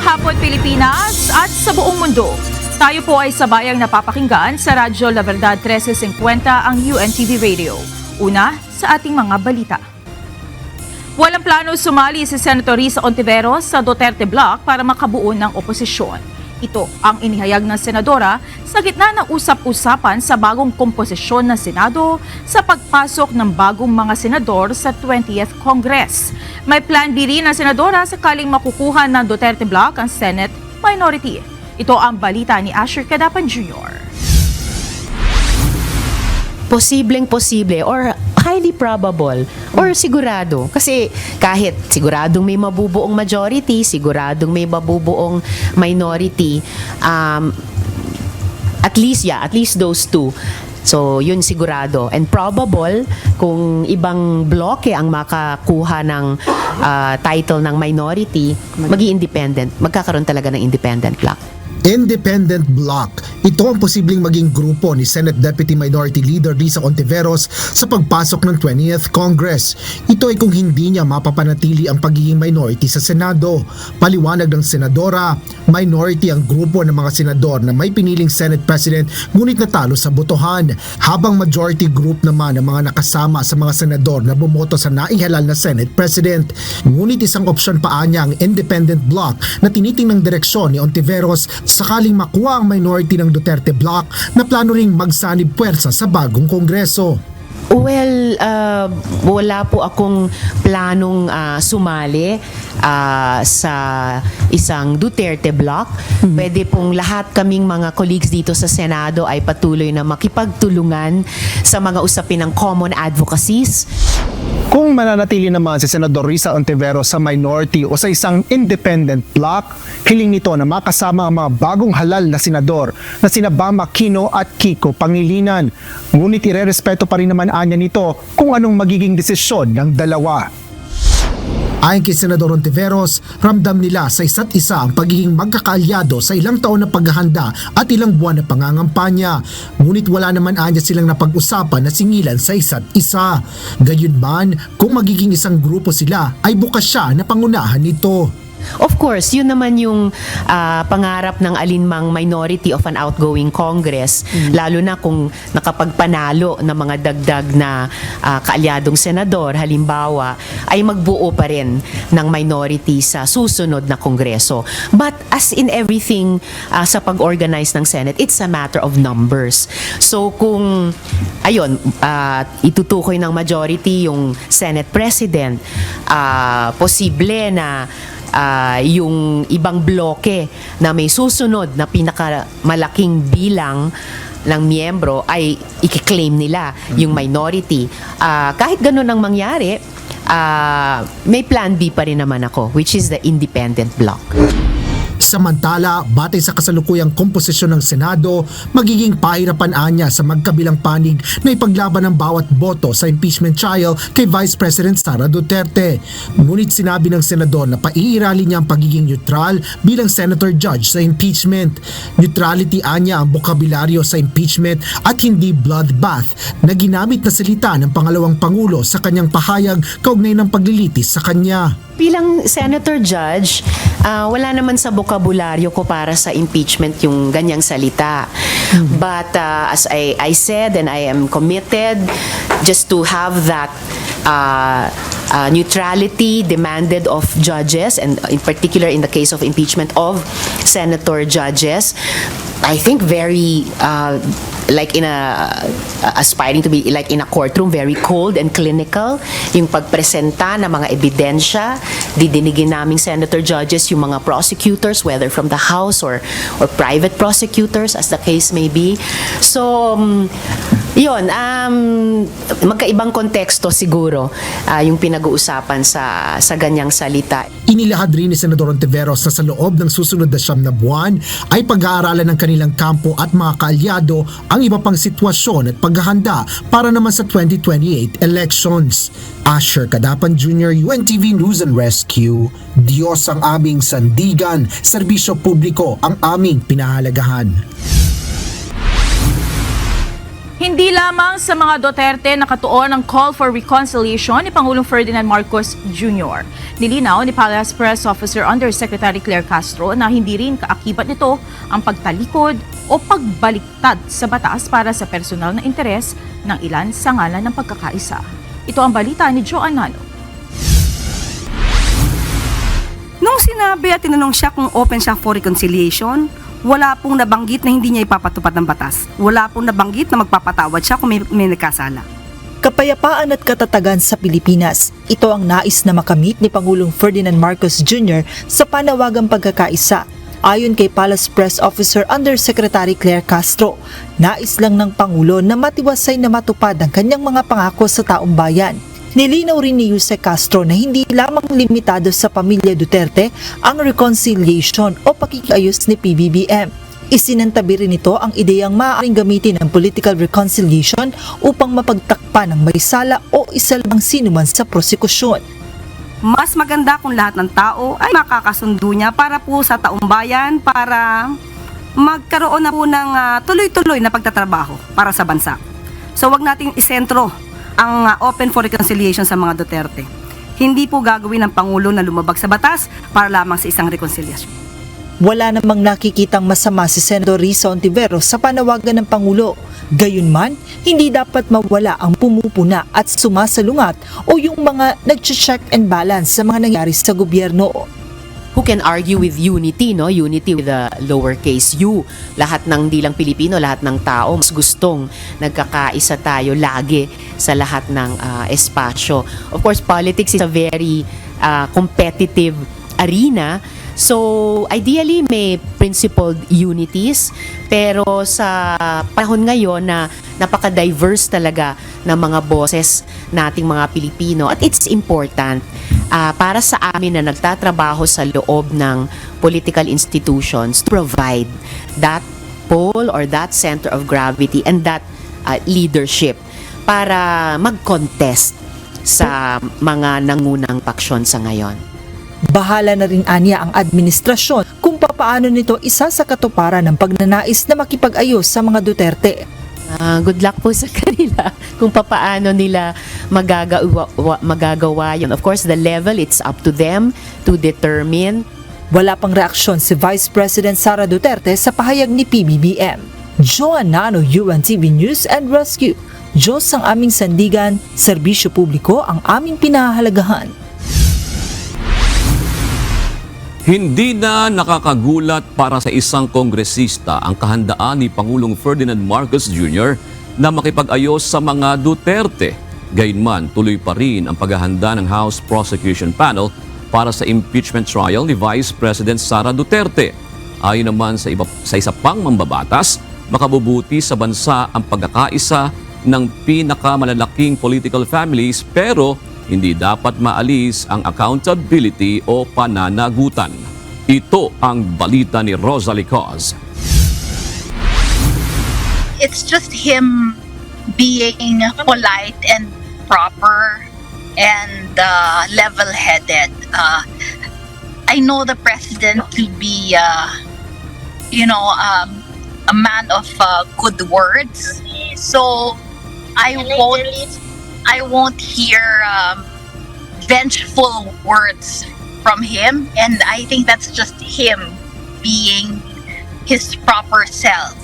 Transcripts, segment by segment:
hapon Pilipinas at sa buong mundo. Tayo po ay sabayang napapakinggan sa Radyo La Verdad 1350 ang UNTV Radio. Una sa ating mga balita. Walang plano sumali si Senator Risa Ontiveros sa Duterte Bloc para makabuo ng oposisyon. Ito ang inihayag ng senadora sa gitna ng usap-usapan sa bagong komposisyon ng Senado sa pagpasok ng bagong mga senador sa 20th Congress. May plan B rin ng senadora sakaling makukuha ng Duterte Bloc ang Senate minority. Ito ang balita ni Asher Cadapan Jr. Posibleng-posible or highly probable or sigurado. Kasi kahit siguradong may mabubuong majority, siguradong may mabubuong minority, at least those two. So, yun sigurado. And probable, kung ibang bloke ang makakuha ng title ng minority, magi-independent. Magkakaroon talaga ng independent block. Independent Bloc. Ito ang posibleng maging grupo ni Senate Deputy Minority Leader Risa Ontiveros sa pagpasok ng 20th Congress. Ito ay kung hindi niya mapapanatili ang pagiging minority sa Senado. Paliwanag ng senadora, minority ang grupo ng mga senador na may piniling Senate President ngunit natalo sa botohan, habang majority group naman ang mga nakasama sa mga senador na bumoto sa naihalal na Senate President. Ngunit isang opsyon pa niya ang Independent Bloc na tinitingnang direksyon ni Ontiveros sakaling makuha ang minority ng Duterte Bloc na plano ring magsanib puwersa sa bagong Kongreso. Well, wala po akong planong sumali sa isang Duterte Bloc. Pwede pong lahat kaming mga colleagues dito sa Senado ay patuloy na makipagtulungan sa mga usapin ng common advocacies. Kung mananatili naman si Senador Risa Ontiveros sa minority o sa isang independent bloc, hiling nito na makasama ang mga bagong halal na senador na sina Bam Aquino at Kiko Pangilinan. Ngunit irerespeto pa rin naman anya nito kung anong magiging desisyon ng dalawa. Ayon kay Senador Ontiveros, ramdam nila sa isa't isa ang pagiging magkakaalyado sa ilang taon na paghahanda at ilang buwan na pangangampanya. Ngunit wala naman anya silang napag-usapan na singilan sa isa't isa. Gayunman, kung magiging isang grupo sila, ay bukas siya na pangunahan nito. Of course, yun naman yung pangarap ng alinmang minority of an outgoing Congress, lalo na kung nakapagpanalo ng mga dagdag na kaalyadong senador, halimbawa, ay magbuo pa rin ng minority sa susunod na Kongreso. But as in everything sa pag-organize ng Senate, it's a matter of numbers. So kung, itutukoy ng majority yung Senate President, posible na yung ibang bloke na may susunod na pinakamalaking bilang ng miyembro ay i-claim nila yung minority. Kahit ganun ang mangyari, may plan B pa rin naman ako, which is the independent bloc. Samantala, batay sa kasalukuyang komposisyon ng Senado, magiging pahirapan anya sa magkabilang panig na ipaglaban ng bawat boto sa impeachment trial kay Vice President Sara Duterte. Ngunit sinabi ng senador na paiirali niya ang pagiging neutral bilang senator judge sa impeachment. Neutrality anya ang bokabularyo sa impeachment at hindi bloodbath na ginamit na salita ng pangalawang pangulo sa kanyang pahayag kaugnay ng paglilitis sa kanya. Bilang senator judge, wala naman sa bokabularyo ko para sa impeachment yung ganyang salita. But as I said, and I am committed just to have that neutrality demanded of judges, and in particular in the case of impeachment of senator judges. I think very like in aspiring to be like in a courtroom, very cold and clinical yung pagpresenta ng mga ebidensya. Didinigin naming senator judges yung mga prosecutors, whether from the House or private prosecutors as the case may be. So yun, magkaibang konteksto siguro yung pinag-uusapan sa ganyang salita. Inilahad rin ni Senador Ontiveros na sa loob ng susunod na 9 na buwan ay pag-aaralan ng kanilang kampo at mga kaalyado ang iba pang sitwasyon at paghahanda para naman sa 2028 elections. Asher Cadapan Jr., UNTV News and Rescue. Diyos ang aming sandigan, serbisyo publiko ang aming pinahalagahan. Hindi lamang sa mga Duterte nakatuon ang call for reconciliation ni Pangulong Ferdinand Marcos Jr. Nilinaw ni Palace Press Officer Undersecretary Claire Castro na hindi rin kaakibat nito ang pagtalikod o pagbaliktad sa batas para sa personal na interes ng ilan sa ngalan ng pagkakaisa. Ito ang balita ni Joanne Nano. Nung sinabi at tinanong siya kung open siya for reconciliation, wala pong nabanggit na hindi niya ipapatupad ng batas. Wala pong nabanggit na magpapatawad siya kung may nagkasala. Kapayapaan at katatagan sa Pilipinas. Ito ang nais na makamit ni Pangulong Ferdinand Marcos Jr. sa panawagang pagkakaisa. Ayon kay Palace Press Officer Undersecretary Claire Castro, nais lang ng Pangulo na matiwasay na matupad ang kanyang mga pangako sa taong bayan. Nilinaw rin ni Yusek Castro na hindi lamang limitado sa pamilya Duterte ang reconciliation o pakikiayos ni PBBM. Isinantabi rin ito ang ideyang maaaring gamitin ang political reconciliation upang mapagtakpan ng may sala o isalbang sinuman sa prosekusyon. Mas maganda kung lahat ng tao ay makakasundo niya para po sa taong bayan, para magkaroon na po ng tuloy-tuloy na pagtatrabaho para sa bansa. So wag nating isentro ang open for reconciliation sa mga Duterte. Hindi po gagawin ng Pangulo na lumabag sa batas para lamang sa isang reconciliation. Wala namang nakikitang masama si Senador Risa Ontiveros sa panawagan ng Pangulo. Gayunman, hindi dapat mawala ang pumupuna at sumasalungat o yung mga nag-check and balance sa mga nangyari sa gobyerno. Who can argue with unity, no? Unity with the lowercase u. Lahat ng di lang Pilipino, lahat ng tao mas gustong nagkakaisa tayo lagi sa lahat ng espasyo. Of course, politics is a very competitive arena. So, ideally may principled unities, pero sa panahon ngayon na napaka-diverse talaga ng mga boses nating mga Pilipino, at it's important para sa amin na nagtatrabaho sa loob ng political institutions to provide that pole or that center of gravity and that leadership para mag-contest sa mga nangunang paksyon sa ngayon. Bahala na rin anya ang administrasyon kung papaano nito isa sa katuparan ng pagnanais na makipag-ayos sa mga Duterte. Good luck po sa kanila kung papaano nila magagawa yun. Of course, the level, it's up to them to determine. Wala pang reaksyon si Vice President Sara Duterte sa pahayag ni PBBM. Joanne Nano, UNTV News and Rescue. Diyos ang aming sandigan, serbisyo publiko ang aming pinahahalagahan. Hindi na nakakagulat para sa isang kongresista ang kahandaan ni Pangulong Ferdinand Marcos Jr. na makipag-ayos sa mga Duterte. Gayunman, tuloy pa rin ang paghahanda ng House Prosecution Panel para sa impeachment trial ni Vice President Sara Duterte. Ayon naman sa isa pang mambabatas, makabubuti sa bansa ang pagkakaisa ng pinakamalalaking political families, pero hindi dapat maalis ang accountability o pananagutan. Ito ang balita ni Rosalie Cos. It's just him being polite and proper and level-headed. I know the president to be, a man of good words. So I won't hear vengeful words from him, and I think that's just him being his proper self.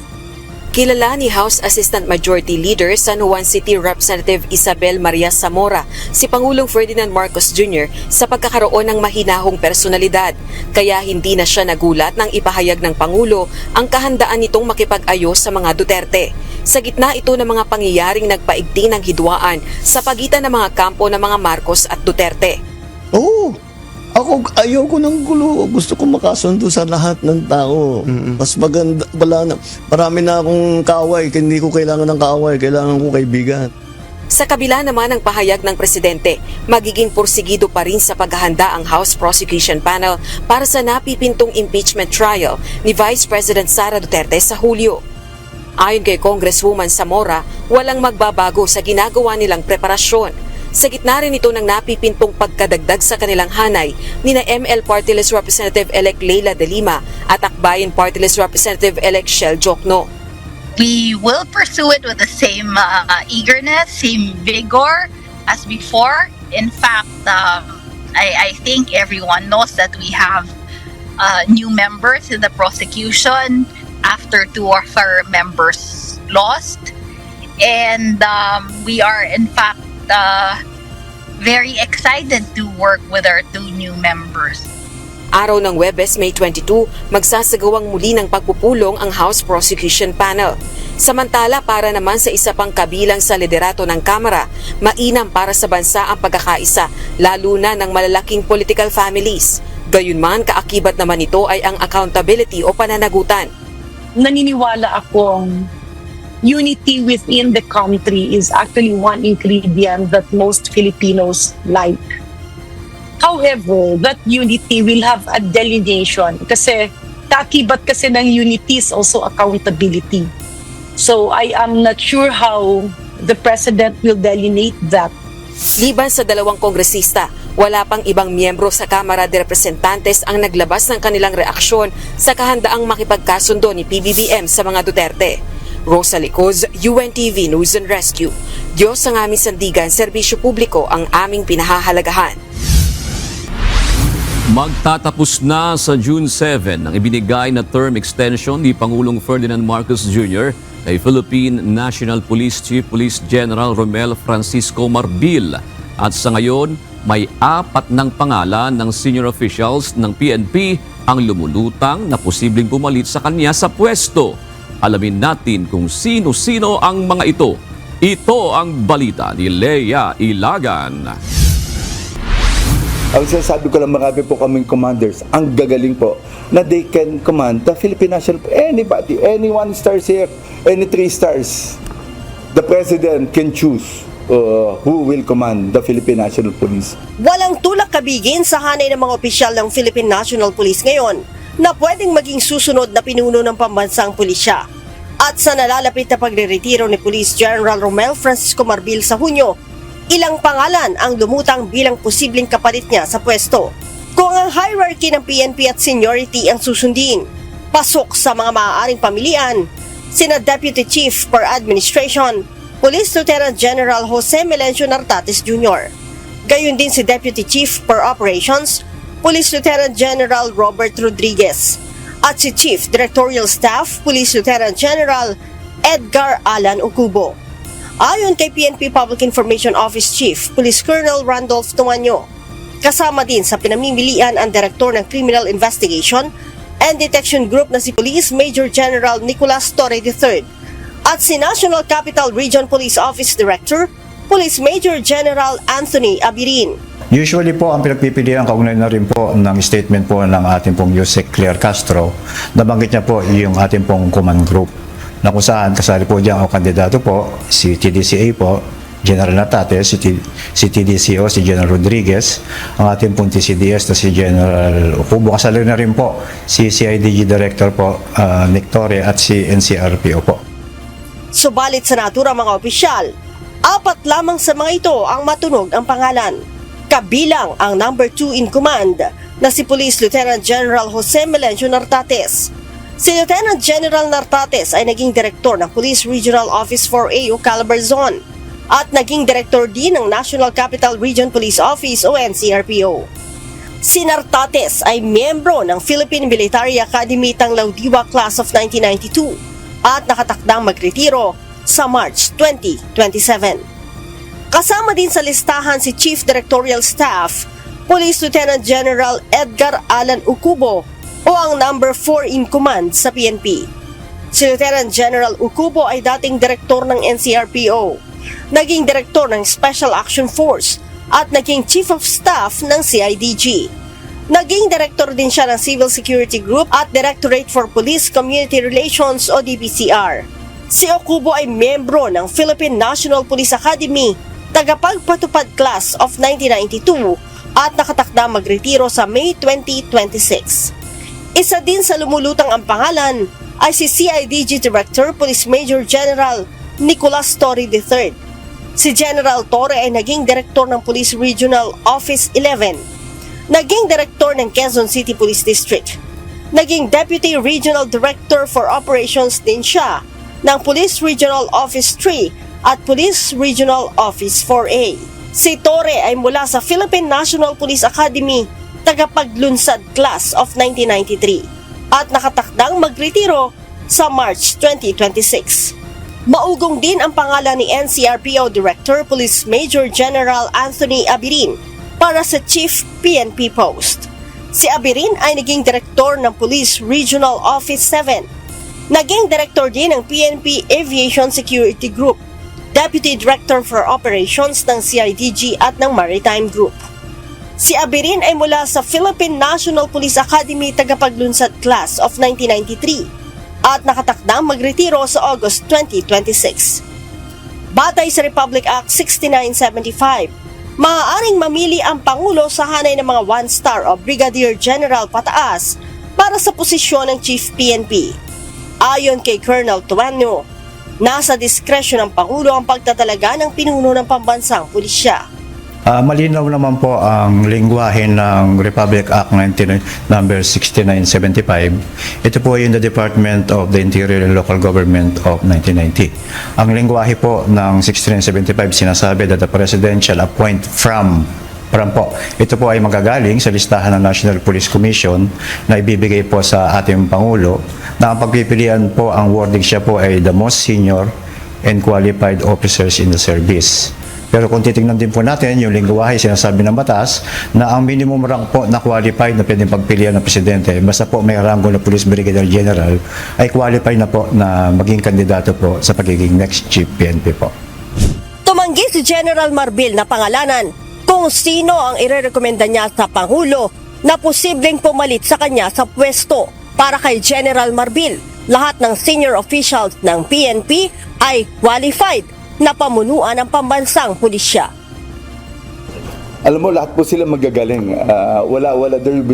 Kilala ni House Assistant Majority Leader San Juan City Representative Isabel Maria Zamora si Pangulong Ferdinand Marcos Jr. sa pagkakaroon ng mahinahong personalidad, kaya hindi na siya nagulat nang ipahayag ng Pangulo ang kahandaan nitong makipag-ayos sa mga Duterte. Sa gitna ito ng mga pangyayaring nagpaigting ng hidwaan sa pagitan ng mga kampo ng mga Marcos at Duterte. Oo. Ako, ayaw ko ng gulo. Gusto ko makasundo sa lahat ng tao. Mas maganda, marami na akong kaaway. Hindi ko kailangan ng kaaway. Kailangan ko kaibigan. Sa kabila naman ng pahayag ng Presidente, magiging porsigido pa rin sa paghahanda ang House Prosecution Panel para sa napipintong impeachment trial ni Vice President Sara Duterte sa Hulyo. Ayon kay Congresswoman Zamora, walang magbabago sa ginagawa nilang preparasyon. Sa gitna rin ito ng napipintong pagkadagdag sa kanilang hanay ni na ML Party List Representative-elect Leila De Lima at Akbayan Party List Representative-elect Shell Jokno. we will pursue it with the same eagerness, same vigor as before. In fact, I think everyone knows that we have new members in the prosecution after 2 of our members lost. And we are, in fact, very excited to work with our 2 new members. Araw ng Huwebes, May 22, magsasagawang muli ng pagpupulong ang House Prosecution Panel. Samantala, para naman sa isa pang kabilang sa liderato ng Kamara, mainam para sa bansa ang pagkakaisa, lalo na ng malalaking political families. Gayunman, kaakibat naman ito ay ang accountability o pananagutan. Naniniwala akong unity within the country is actually one ingredient that most Filipinos like. However, that unity will have a delineation kasi kaakibat kasi ng unity is also accountability. So I am not sure how the President will delineate that. Liban sa 2 kongresista, wala pang ibang miyembro sa Kamara de Representantes ang naglabas ng kanilang reaksyon sa kahandaang makipagkasundo ni PBBM sa mga Duterte. Rosa Licoz, UNTV News and Rescue. Diyos ang aming sandigan, serbisyo publiko ang aming pinahahalagahan. Magtatapos na sa June 7 ang ibinigay na term extension ni Pangulong Ferdinand Marcos Jr. kay Philippine National Police Chief Police General Romel Francisco Marbil. At sa ngayon, may 4 ng pangalan ng senior officials ng PNP ang lumulutang na posibleng pumalit sa kanya sa pwesto. Alamin natin kung sino-sino ang mga ito. Ito ang balita ni Lea Ilagan. Ang sinasabi ko lang, marami po kaming commanders, ang gagaling po, na they can command the Philippine National, anybody, any 1 stars here, any 3 stars. The President can choose who will command the Philippine National Police. Walang tulak kabigin sa hanay ng mga opisyal ng Philippine National Police ngayon na pwedeng maging susunod na pinuno ng pambansang pulisya. At sa nalalapit na pagre-retiro ni Police General Romel Francisco Marbil sa Hunyo, ilang pangalan ang lumutang bilang posibleng kapalit niya sa pwesto. Kung ang hierarchy ng PNP at seniority ang susundin, pasok sa mga maaaring pamilian, sina Deputy Chief per Administration, Police Lieutenant General Jose Melencio Nartates Jr. Gayon din si Deputy Chief per Operations, Police Lieutenant General Robert Rodriguez, at si Chief Directorial Staff, Police Lieutenant General Edgar Alan Ucubo. Ayon kay PNP Public Information Office Chief, Police Colonel Randolph Tumanyo, kasama din sa pinamimilian ang Direktor ng Criminal Investigation and Detection Group na si Police Major General Nicolas Torre III at si National Capital Region Police Office Director, Police Major General Anthony Abirin. Usually po, ang pinagpipilian kaugnay na rin po ng statement po ng ating pong Yusek Claire Castro, nabanggit niya po yung ating pong command group, na kung saan kasali po diyan ang kandidato po, si TDCA po, General Nartates, si TDCO, si General Rodriguez, ang ating pong TCDS na si General Ucubo, kasali na rin po si CIDG Director po, Nick Torre, at si NCRPO po. Subalit sa naturang mga opisyal, 4 lamang sa mga ito ang matunog ang pangalan. Kabilang ang number 2 in command na si Police Lieutenant General Jose Melencio Nartates. Si Lieutenant General Nartates ay naging direktor ng Police Regional Office 4A o Calabarzon at naging direktor din ng National Capital Region Police Office o NCRPO. Si Nartates ay miyembro ng Philippine Military Academy Tanglaudiwa Class of 1992 at nakatakdang magretiro sa March 2027. Kasama din sa listahan si Chief Directorial Staff, Police Lieutenant General Edgar Alan Ucubo o ang number 4 in command sa PNP. Si Lieutenant General Ucubo ay dating direktor ng NCRPO, naging direktor ng Special Action Force at naging Chief of Staff ng CIDG. Naging direktor din siya ng Civil Security Group at Directorate for Police Community Relations o DPCR. Si Ucubo ay miyembro ng Philippine National Police Academy, tagapagpatupad class of 1992 at nakatakda magretiro sa May 2026. Isa din sa lumulutang ang pangalan ay si CIDG Director Police Major General Nicolas Torre III. Si General Torre ay naging direktor ng Police Regional Office 11, naging direktor ng Quezon City Police District, naging Deputy Regional Director for Operations din siya ng Police Regional Office 3 at Police Regional Office 4A. Si Torre ay mula sa Philippine National Police Academy, tagapaglunsad class of 1993 at nakatakdang magretiro sa March 2026. Maugong din ang pangalan ni NCRPO Director Police Major General Anthony Abirin para sa Chief PNP post. Si Abirin ay naging direktor ng Police Regional Office 7. Naging direktor din ng PNP Aviation Security Group, Deputy Director for Operations ng CIDG at ng Maritime Group. Si Abirin ay mula sa Philippine National Police Academy tagapaglunsad class of 1993 at nakatakdang magretiro sa August 2026. Batay sa Republic Act 6975, maaaring mamili ang Pangulo sa hanay ng mga 1-star o Brigadier General pataas para sa posisyon ng Chief PNP. Ayon kay Colonel Tuanyo, nasa diskresyon ng Pangulo ang pagtatalaga ng pinuno ng pambansang pulisya. Malinaw naman po ang lingwahe ng Republic Act number 6975. Ito po yung the Department of the Interior and Local Government of 1990. Ang lingwahe po ng 6975 sinasabi that the President shall appoint from po. Ito po ay magagaling sa listahan ng National Police Commission na ibibigay po sa ating Pangulo na ang pagpipilian po ang wording siya po ay the most senior and qualified officers in the service. Pero kung titingnan din po natin, yung lingwahe sinasabi ng batas na ang minimum rank po na qualified na pwedeng pagpilian ng Presidente, basta po may ranggo na Police Brigadier General, ay qualified na po na maging kandidato po sa pagiging next Chief PNP po. Tumanggi si General Marbil na pangalanan kung sino ang irerekomenda niya sa Pangulo na posibleng pumalit sa kanya sa pwesto. Para kay General Marbil, lahat ng senior officials ng PNP ay qualified na pamunuan ng pambansang pulisya. Alam mo, lahat po sila magagaling.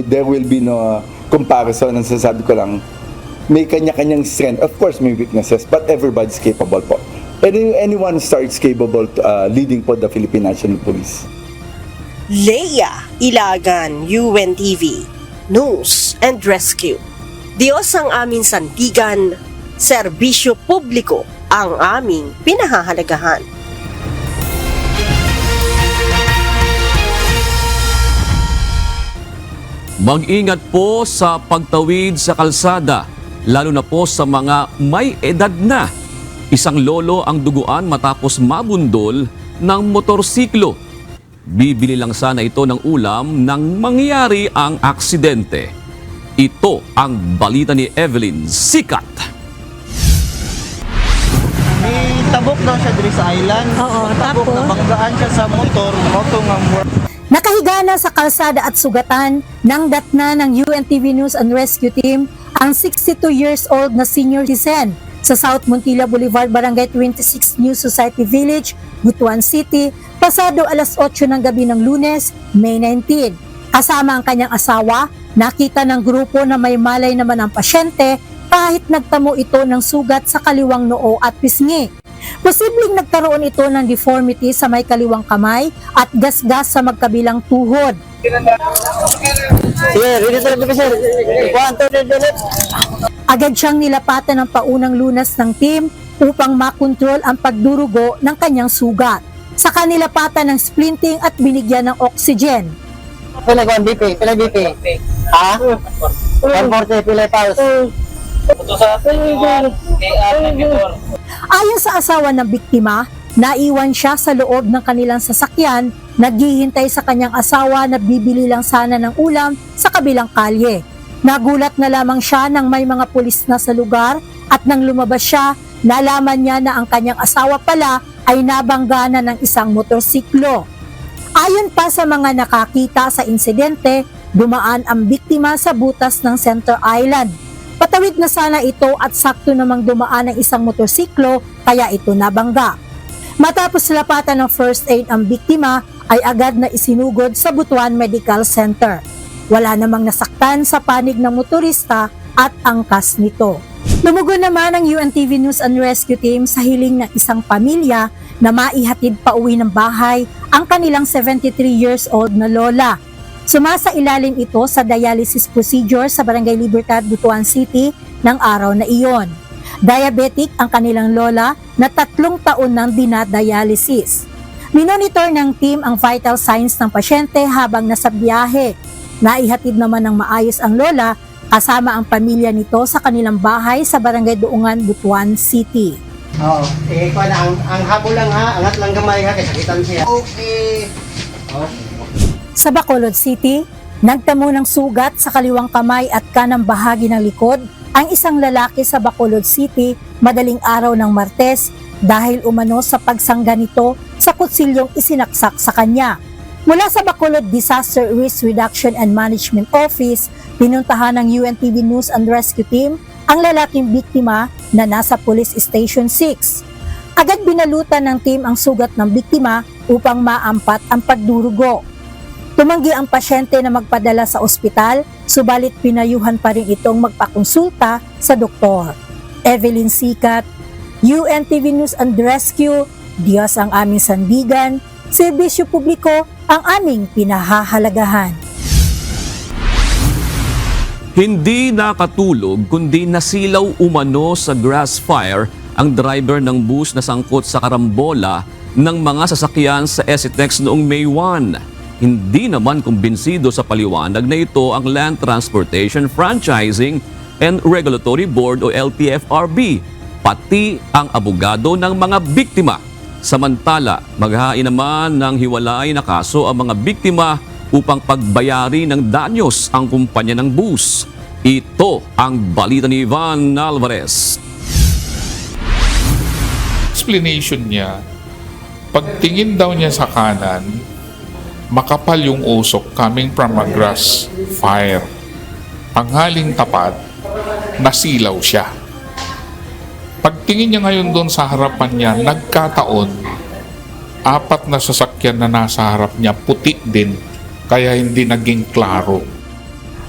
There will be no comparison. Ang sasabi ko lang, may kanya-kanyang strength. Of course, may weaknesses, but everybody's capable po. Anyone starts capable leading po the Philippine National Police. Leia Ilagan, UNTV, News and Rescue. Diyos ang aming sandigan, serbisyo publiko ang aming pinahahalagahan. Mag-ingat po sa pagtawid sa kalsada, lalo na po sa mga may edad na. Isang lolo ang duguan matapos mabundol ng motorsiklo. Bibili lang sana ito ng ulam nang mangyari ang aksidente. Ito ang balita ni Evelyn Sikat. May tabok daw siya diri sa island. Oo, tabok, tapos nabanggaan siya sa motor nga nakahiga na sa kalsada at sugatan ng datna ng UNTV News and Rescue Team ang 62 years old na senior citizen sa South Montilla Boulevard, Barangay 26 New Society Village, Butuan City, pasado alas 8 ng gabi ng Lunes, May 19. Kasama ang kanyang asawa, nakita ng grupo na may malay naman ang pasyente kahit nagtamo ito ng sugat sa kaliwang noo at pisngi. Posibleng nagkaroon ito ng deformity sa may kaliwang kamay at gasgas sa magkabilang tuhod. Agad siyang nilapatan ng paunang lunas ng team upang makontrol ang pagdurugo ng kanyang sugat. Saka nilapatan ng splinting at binigyan ng oxygen. Pila BP? Ha? 140 pila paus. Ayon sa asawa ng biktima, naiwan siya sa loob ng kanilang sasakyan, naghihintay sa kanyang asawa na bibili lang sana ng ulam sa kabilang kalye. Nagulat na lamang siya nang may mga pulis na sa lugar at nang lumabas siya, nalaman niya na ang kanyang asawa pala ay nabanggana ng isang motorsiklo. Ayon pa sa mga nakakita sa insidente, dumaan ang biktima sa butas ng Center Island. Patawid na sana ito at sakto namang dumaan ang isang motorsiklo kaya ito nabangga. Matapos lapatan ng first aid ang biktima ay agad na isinugod sa Butuan Medical Center. Wala namang nasaktan sa panig ng motorista at angkas nito. Lumugon naman ang UNTV News and Rescue Team sa hiling ng isang pamilya na maihatid pa uwi ng bahay ang kanilang 73 years old na lola. Sumasa ilalim ito sa dialysis procedure sa Barangay Libertad, Butuan City ng araw na iyon. Diabetic ang kanilang lola na 3 taon nang dinadialysis. Minonitor ng team ang vital signs ng pasyente habang nasa biyahe. Naihatid naman ng maayos ang lola kasama ang pamilya nito sa kanilang bahay sa Barangay Duungan, Butuan City. Oo. Eh, kuha na. Ang habo lang ha. Angat lang gamay ha. Kaya sakitan siya. Okay. Sa Bacolod City, nagtamo ng sugat sa kaliwang kamay at kanang bahagi ng likod ang isang lalaki sa Bacolod City madaling araw ng Martes dahil umano sa pagsangga nito sa kutsilyong isinaksak sa kanya. Mula sa Bacolod Disaster Risk Reduction and Management Office, pinuntahan ng UNTV News and Rescue Team ang lalaking biktima na nasa Police Station 6. Agad binalutan ng team ang sugat ng biktima upang maampat ang pagdurugo. Tumanggi ang pasyente na magpadala sa ospital, subalit pinayuhan pa rin itong magpakonsulta sa doktor. Evelyn Sikat, UNTV News and Rescue, Diyos ang aming sandigan, serbisyo publiko ang aming pinahahalagahan. Hindi nakatulog kundi nasilaw umano sa grass fire ang driver ng bus na sangkot sa karambola ng mga sasakyan sa SCTEX noong May 1. Hindi naman kumbinsido sa paliwanag na ito ang Land Transportation Franchising and Regulatory Board o LTFRB, pati ang abogado ng mga biktima. Samantala, maghain naman ng hiwalay na kaso ang mga biktima upang pagbayari ng danyos ang kumpanya ng bus. Ito ang balita ni Ivan Alvarez. Explanation niya, pagtingin daw niya sa kanan, makapal yung usok coming from a grass fire. Panghaling tapat, nasilaw siya. Pagtingin niya ngayon doon sa harapan niya, nagkataon, 4 na sasakyan na nasa harap niya, puti din, kaya hindi naging klaro.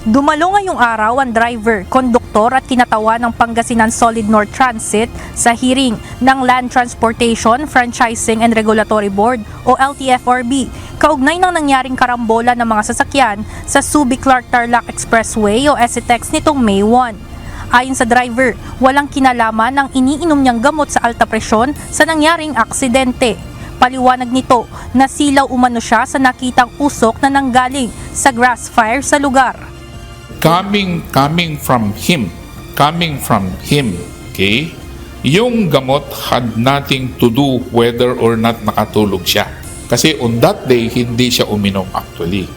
Dumalo ngayong araw ang driver, konduktor at kinatawa ng Pangasinan Solid North Transit sa hearing ng Land Transportation, Franchising and Regulatory Board o LTFRB kaugnay ng nangyaring karambola ng mga sasakyan sa Subic-Clark-Tarlac Expressway o SCTEX nitong May 1. Ayon sa driver, walang kinalaman ang iniinom niyang gamot sa alta presyon sa nangyaring aksidente. Paliwanag nito, nasilaw umano siya sa nakitang usok na nanggaling sa grass fire sa lugar. Coming from him, okay? Yung gamot had nothing to do whether or not nakatulog siya. Kasi on that day, hindi siya uminom actually.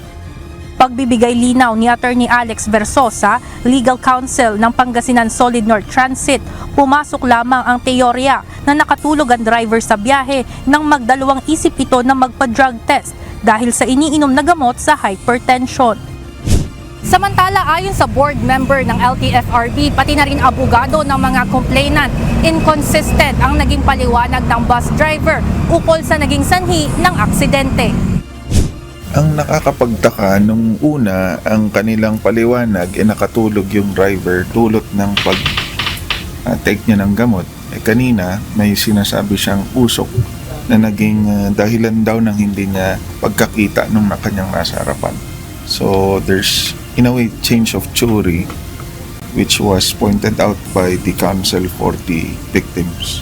Pagbibigay linaw ni Attorney Alex Versosa, Legal Counsel ng Pangasinan Solid North Transit, pumasok lamang ang teorya na nakatulog ang driver sa biyahe nang magdalawang isip ito na magpa-drug test dahil sa iniinom na gamot sa hypertension. Samantala, ayon sa board member ng LTFRB, pati na rin abogado ng mga complainant, inconsistent ang naging paliwanag ng bus driver ukol sa naging sanhi ng aksidente. Ang nakakapagtaka nung una, ang kanilang paliwanag nakatulog yung driver dulot ng pag-take niya ng gamot. Kanina may sinasabi siyang usok na naging dahilan daw ng hindi niya pagkakita nung kanyang nasa harapan. So there's in a way change of theory which was pointed out by the counsel for the victims.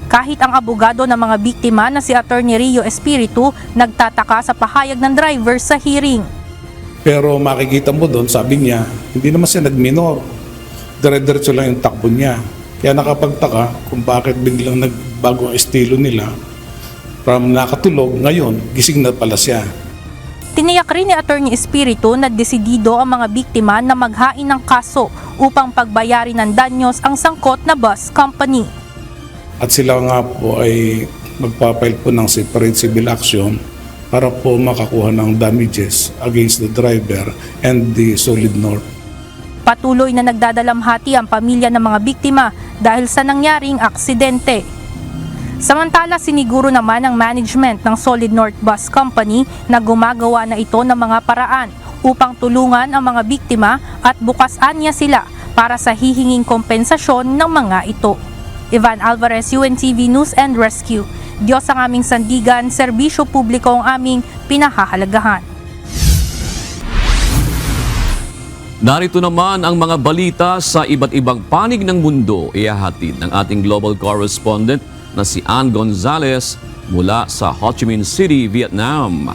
Kahit ang abogado ng mga biktima na si Attorney Rio Espiritu nagtataka sa pahayag ng driver sa hearing. Pero makikita mo doon, sabi niya, hindi naman siya nagminor. Dire-diretso lang yung takbo niya. Kaya nakapagtaka kung bakit biglang nagbago ang estilo nila. From nakatulog, ngayon, gising na pala siya. Tiniyak rin ni Attorney Espiritu na desidido ang mga biktima na maghain ng kaso upang pagbayari ng danyos ang sangkot na bus company. At sila nga po ay magpapail po ng separate civil action para po makakuha ng damages against the driver and the Solid North. Patuloy na nagdadalamhati ang pamilya ng mga biktima dahil sa nangyaring aksidente. Samantala, siniguro naman ng management ng Solid North Bus Company na gumagawa na ito ng mga paraan upang tulungan ang mga biktima at bukas-an niya sila para sa hihinging kompensasyon ng mga ito. Ivan Alvarez, UNTV News and Rescue. Diyos ang aming sandigan, serbisyo publiko ang aming pinahahalagahan. Narito naman ang mga balita sa iba't ibang panig ng mundo, ihahatid ng ating global correspondent na si Ann Gonzalez mula sa Ho Chi Minh City, Vietnam.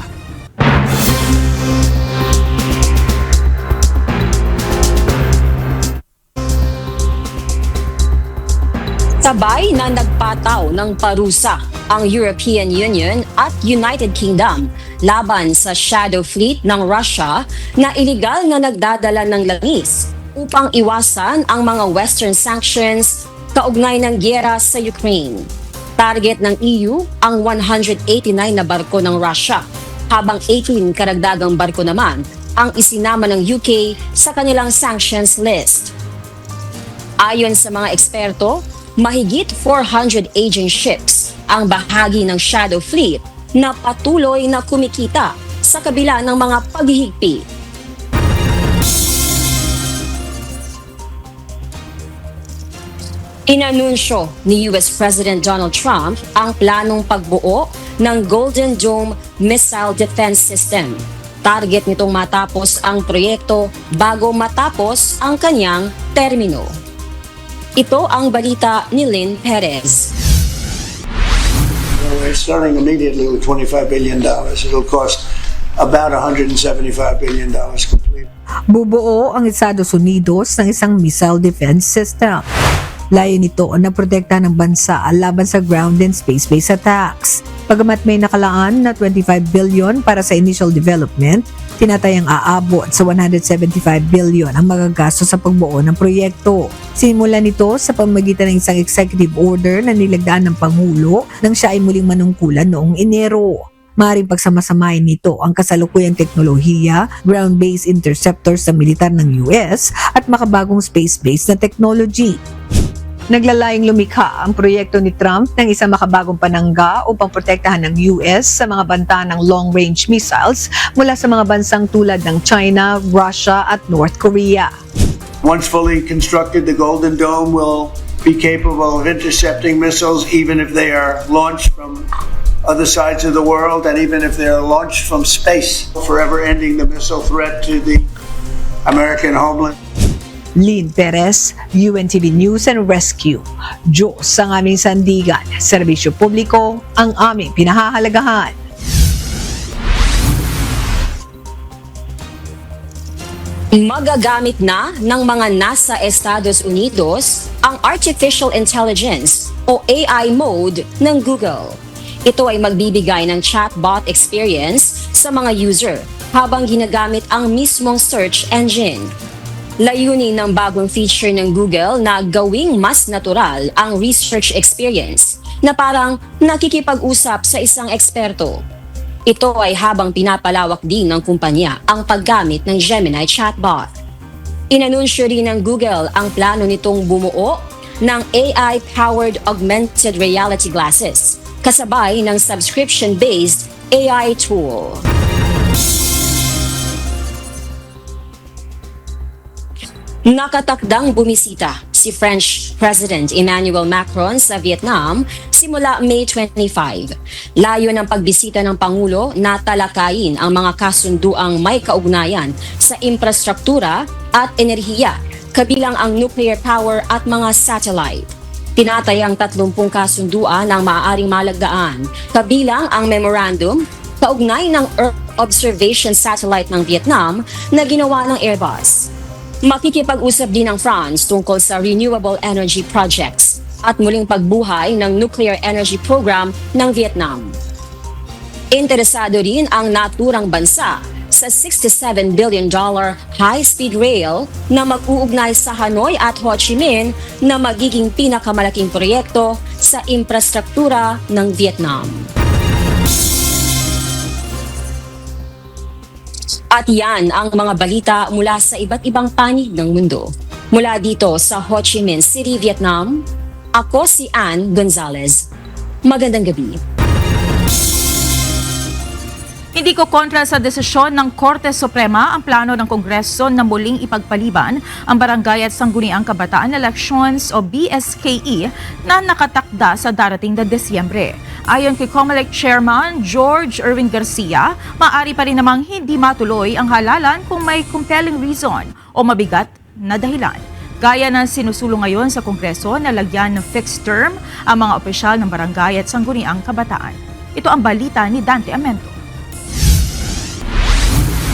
Sabay na nagpataw ng parusa ang European Union at United Kingdom laban sa shadow fleet ng Russia na iligal na nagdadala ng langis upang iwasan ang mga Western sanctions kaugnay ng giyera sa Ukraine. Target ng EU ang 189 na barko ng Russia, habang 18 karagdagang barko naman ang isinama ng UK sa kanilang sanctions list. Ayon sa mga eksperto, mahigit 400 aging ships ang bahagi ng shadow fleet na patuloy na kumikita sa kabila ng mga paghihigpit. Inanunsyo ni US President Donald Trump ang planong pagbuo ng Golden Dome Missile Defense System. Target nitong matapos ang proyekto bago matapos ang kanyang termino. Ito ang balita ni Lynn Perez. We're starting immediately with $25 billion. It'll cost about $175 billion complete. Bubuo ang Estados Unidos ng isang missile defense system. Layo nito na protektahan ng bansa laban sa ground and space-based attacks. Pagamat may nakalaan na 25 billion para sa initial development, tinatayang aabot sa 175 billion ang magagastos sa pagbuo ng proyekto. Sinimula nito sa pamamagitan ng isang executive order na nilagdaan ng Pangulo nang siya ay muling manungkulan noong Enero. Maaaring pagsamasamahin nito ang kasalukuyang teknolohiya, ground-based interceptors sa militar ng US at makabagong space-based na technology. Naglalayong lumikha ang proyekto ni Trump ng isang makabagong panangga upang protektahan ng US sa mga banta ng long-range missiles mula sa mga bansang tulad ng China, Russia at North Korea. Once fully constructed, the Golden Dome will be capable of intercepting missiles even if they are launched from other sides of the world and even if they are launched from space, forever ending the missile threat to the American homeland. Lynn Perez, UNTV News and Rescue. Diyos ang aming sandigan, serbisyo publiko ang aming pinahahalagahan. Magagamit na ng mga nasa Estados Unidos ang Artificial Intelligence o AI mode ng Google. Ito ay magbibigay ng chatbot experience sa mga user habang ginagamit ang mismong search engine. Layunin ng bagong feature ng Google na gawing mas natural ang research experience na parang nakikipag-usap sa isang eksperto. Ito ay habang pinapalawak din ng kumpanya ang paggamit ng Gemini chatbot. Inanunsyo rin ng Google ang plano nitong bumuo ng AI-powered augmented reality glasses kasabay ng subscription-based AI tool. Nakatakdang bumisita si French President Emmanuel Macron sa Vietnam simula May 25. Layo ng pagbisita ng Pangulo na talakayin ang mga kasunduang may kaugnayan sa infrastruktura at enerhiya, kabilang ang nuclear power at mga satellite. Tinatayang 30 kasunduan ang maaaring malagdaan, kabilang ang memorandum kaugnay ng Earth Observation Satellite ng Vietnam na ginawa ng Airbus. Makikipag-usap din ang France tungkol sa renewable energy projects at muling pagbuhay ng nuclear energy program ng Vietnam. Interesado rin ang naturang bansa sa $67 billion high-speed rail na mag-uugnay sa Hanoi at Ho Chi Minh na magiging pinakamalaking proyekto sa infrastruktura ng Vietnam. At yan ang mga balita mula sa iba't ibang panig ng mundo. Mula dito sa Ho Chi Minh City, Vietnam, ako si Ann Gonzalez. Magandang gabi. Hindi ko kontra sa desisyon ng Korte Suprema ang plano ng Kongreso na muling ipagpaliban ang Barangay at Sangguniang Kabataan Elections o BSKE na nakatakda sa darating na Desyembre. Ayon kay COMELEC Chairman George Erwin Garcia, maaari pa rin namang hindi matuloy ang halalan kung may compelling reason o mabigat na dahilan. Gaya ng sinusulong ngayon sa Kongreso na lagyan ng fixed term ang mga opisyal ng barangay at sangguniang kabataan. Ito ang balita ni Dante Amento.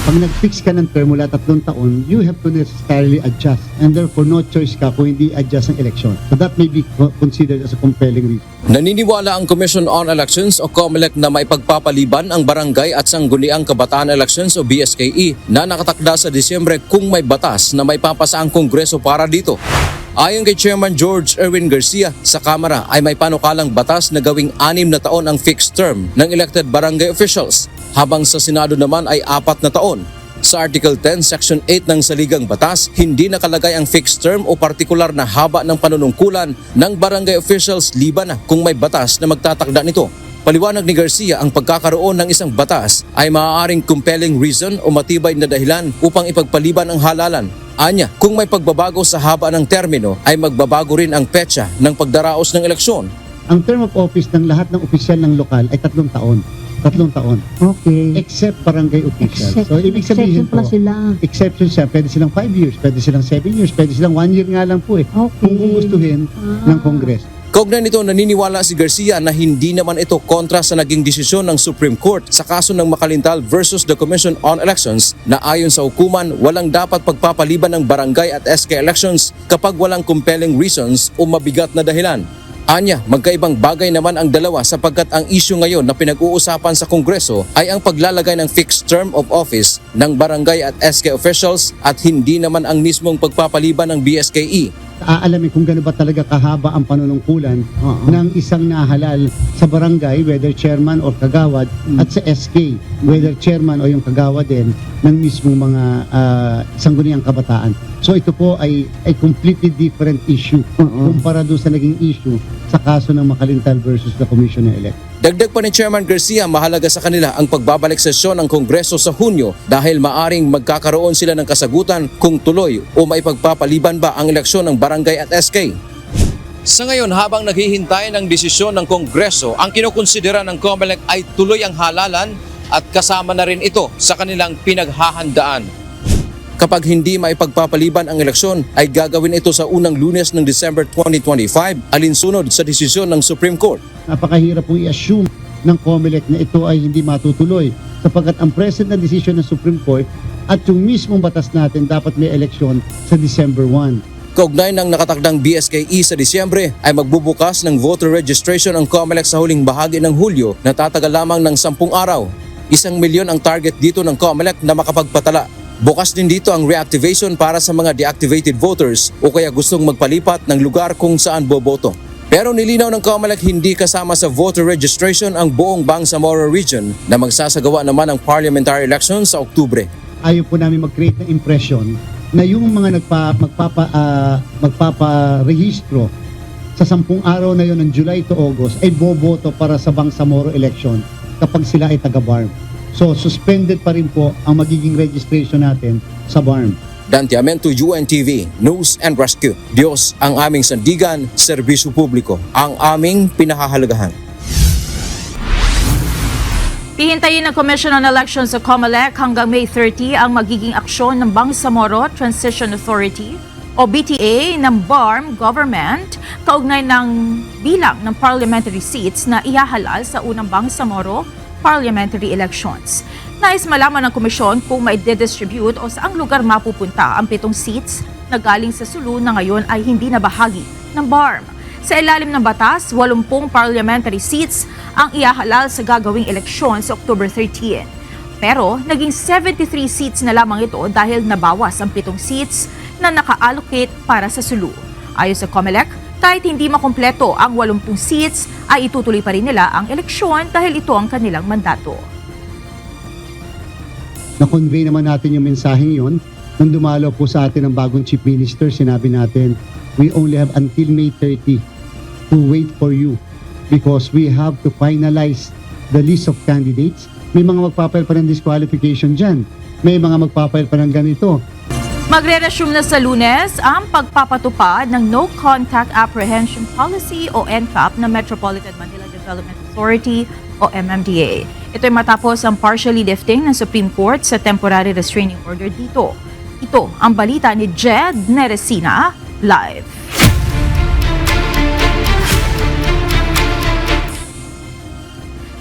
Pag nag-fix ka ng term mula 3 taon, you have to necessarily adjust. And therefore, no choice ka kung hindi adjust ang election. So that may be considered as a compelling reason. Naniniwala ang Commission on Elections o COMELEC na maipagpapaliban ang barangay at sangguniang kabataan elections o BSKE na nakatakda sa Disyembre kung may batas na maipapasa ang Kongreso para dito. Ayon kay Chairman George Erwin Garcia, sa Kamara ay may panukalang batas na gawing 6 na taon ang fixed term ng elected barangay officials, habang sa Senado naman ay 4 na taon. Sa Article 10, Section 8 ng Saligang Batas, hindi nakalagay ang fixed term o partikular na haba ng panunungkulan ng barangay officials liban na kung may batas na magtatakda nito. Paliwanag ni Garcia, ang pagkakaroon ng isang batas ay maaaring compelling reason o matibay na dahilan upang ipagpaliban ang halalan. Anya, kung may pagbabago sa haba ng termino, ay magbabago rin ang petsa ng pagdaraos ng eleksyon. Ang term of office ng lahat ng opisyal ng lokal ay 3 taon. 3 taon. Okay. Except barangay official. So, ibig sabihin po, exception siya, pwede silang 5 years, pwede silang 7 years, pwede silang 1 year nga lang po eh. Okay. Kung gugustuhin ng Kongreso. Kaugnay nito, naniniwala si Garcia na hindi naman ito kontra sa naging desisyon ng Supreme Court sa kaso ng Makalintal versus the Commission on Elections na ayon sa hukuman, walang dapat pagpapaliban ng barangay at SK elections kapag walang compelling reasons o mabigat na dahilan. Anya, magkaibang bagay naman ang dalawa sapagkat ang issue ngayon na pinag-uusapan sa Kongreso ay ang paglalagay ng fixed term of office ng barangay at SK officials at hindi naman ang mismong pagpapaliban ng BSKE. Aalamin kung gano'n ba talaga kahaba ang panunungkulan ng isang nahalal sa barangay, whether chairman or kagawad, at sa SK, whether chairman o yung kagawad din ng mismong mga sangguniang kabataan. So ito po ay completely different issue kumpara doon sa naging issue sa kaso ng Makalintal versus the Commission on Elections. Dagdag pa ni Chairman Garcia, mahalaga sa kanila ang pagbabalik sesyon ng Kongreso sa Hunyo dahil maaring magkakaroon sila ng kasagutan kung tuloy o maipagpapaliban ba ang eleksyon ng barangay at SK. Sa ngayon, habang naghihintay ng desisyon ng Kongreso, ang kinukonsidera ng COMELEC ay tuloy ang halalan at kasama na rin ito sa kanilang pinaghahandaan. Kapag hindi maipagpapaliban ang eleksyon, ay gagawin ito sa unang Lunes ng December 2025, alinsunod sa desisyon ng Supreme Court. Napakahirap pong i-assume ng COMELEC na ito ay hindi matutuloy sapagkat ang present na desisyon ng Supreme Court at yung mismong batas natin dapat may eleksyon sa December 1. Kaugnay ng nakatakdang BSKE sa Disyembre ay magbubukas ng voter registration ang COMELEC sa huling bahagi ng Hulyo na tatagal lamang ng 10 araw. 1 milyon ang target dito ng COMELEC na makapagpatala. Bukas din dito ang reactivation para sa mga deactivated voters o kaya gustong magpalipat ng lugar kung saan boboto. Pero nilinaw ng COMELEC hindi kasama sa voter registration ang buong Bangsamoro region na magsasagawa naman ng parliamentary elections sa Oktubre. Ayaw po namin mag-create ng impression na yung mga magpaparehistro sa 10 araw na yon ng July to August ay boboto para sa Bangsamoro election kapag sila ay taga-BARM. So suspended pa rin po ang magiging registration natin sa BARM. Dante Amento, UNTV, News and Rescue. Diyos ang aming sandigan, serbisyo publiko, ang aming pinahahalagahan. Hihintayin ng Commission on Elections sa COMELEC hanggang May 30 ang magiging aksyon ng Bangsamoro Transition Authority o BTA ng BARM government kaugnay ng bilang ng parliamentary seats na ihahalal sa unang Bangsamoro parliamentary elections. Nais malaman ng komisyon kung mai-distribute o saang lugar mapupunta ang 7 seats na galing sa Sulu na ngayon ay hindi na bahagi ng BARM. Sa ilalim ng batas, 80 parliamentary seats ang ihahalal sa gagawing eleksyon sa October 13. Pero naging 73 seats na lamang ito dahil nabawas ang 7 seats na naka-allocate para sa Sulu. Ayon sa COMELEC, kahit hindi makumpleto ang 80 seats, ay itutuloy pa rin nila ang eleksyon dahil ito ang kanilang mandato. Na-convey naman natin yung mensaheng yun. Nung dumalaw po sa atin ang bagong Chief Minister, sinabi natin, we only have until May 30 to wait for you because we have to finalize the list of candidates. May mga magpapail pa ng disqualification dyan. May mga magpapail pa ng ganito. Magre-resume na sa Lunes ang pagpapatupad ng No Contact Apprehension Policy o NCAP ng Metropolitan Manila Development Authority o MMDA. Ito ay matapos ang partially lifting ng Supreme Court sa temporary restraining order dito. Ito ang balita ni Jed Neresina live.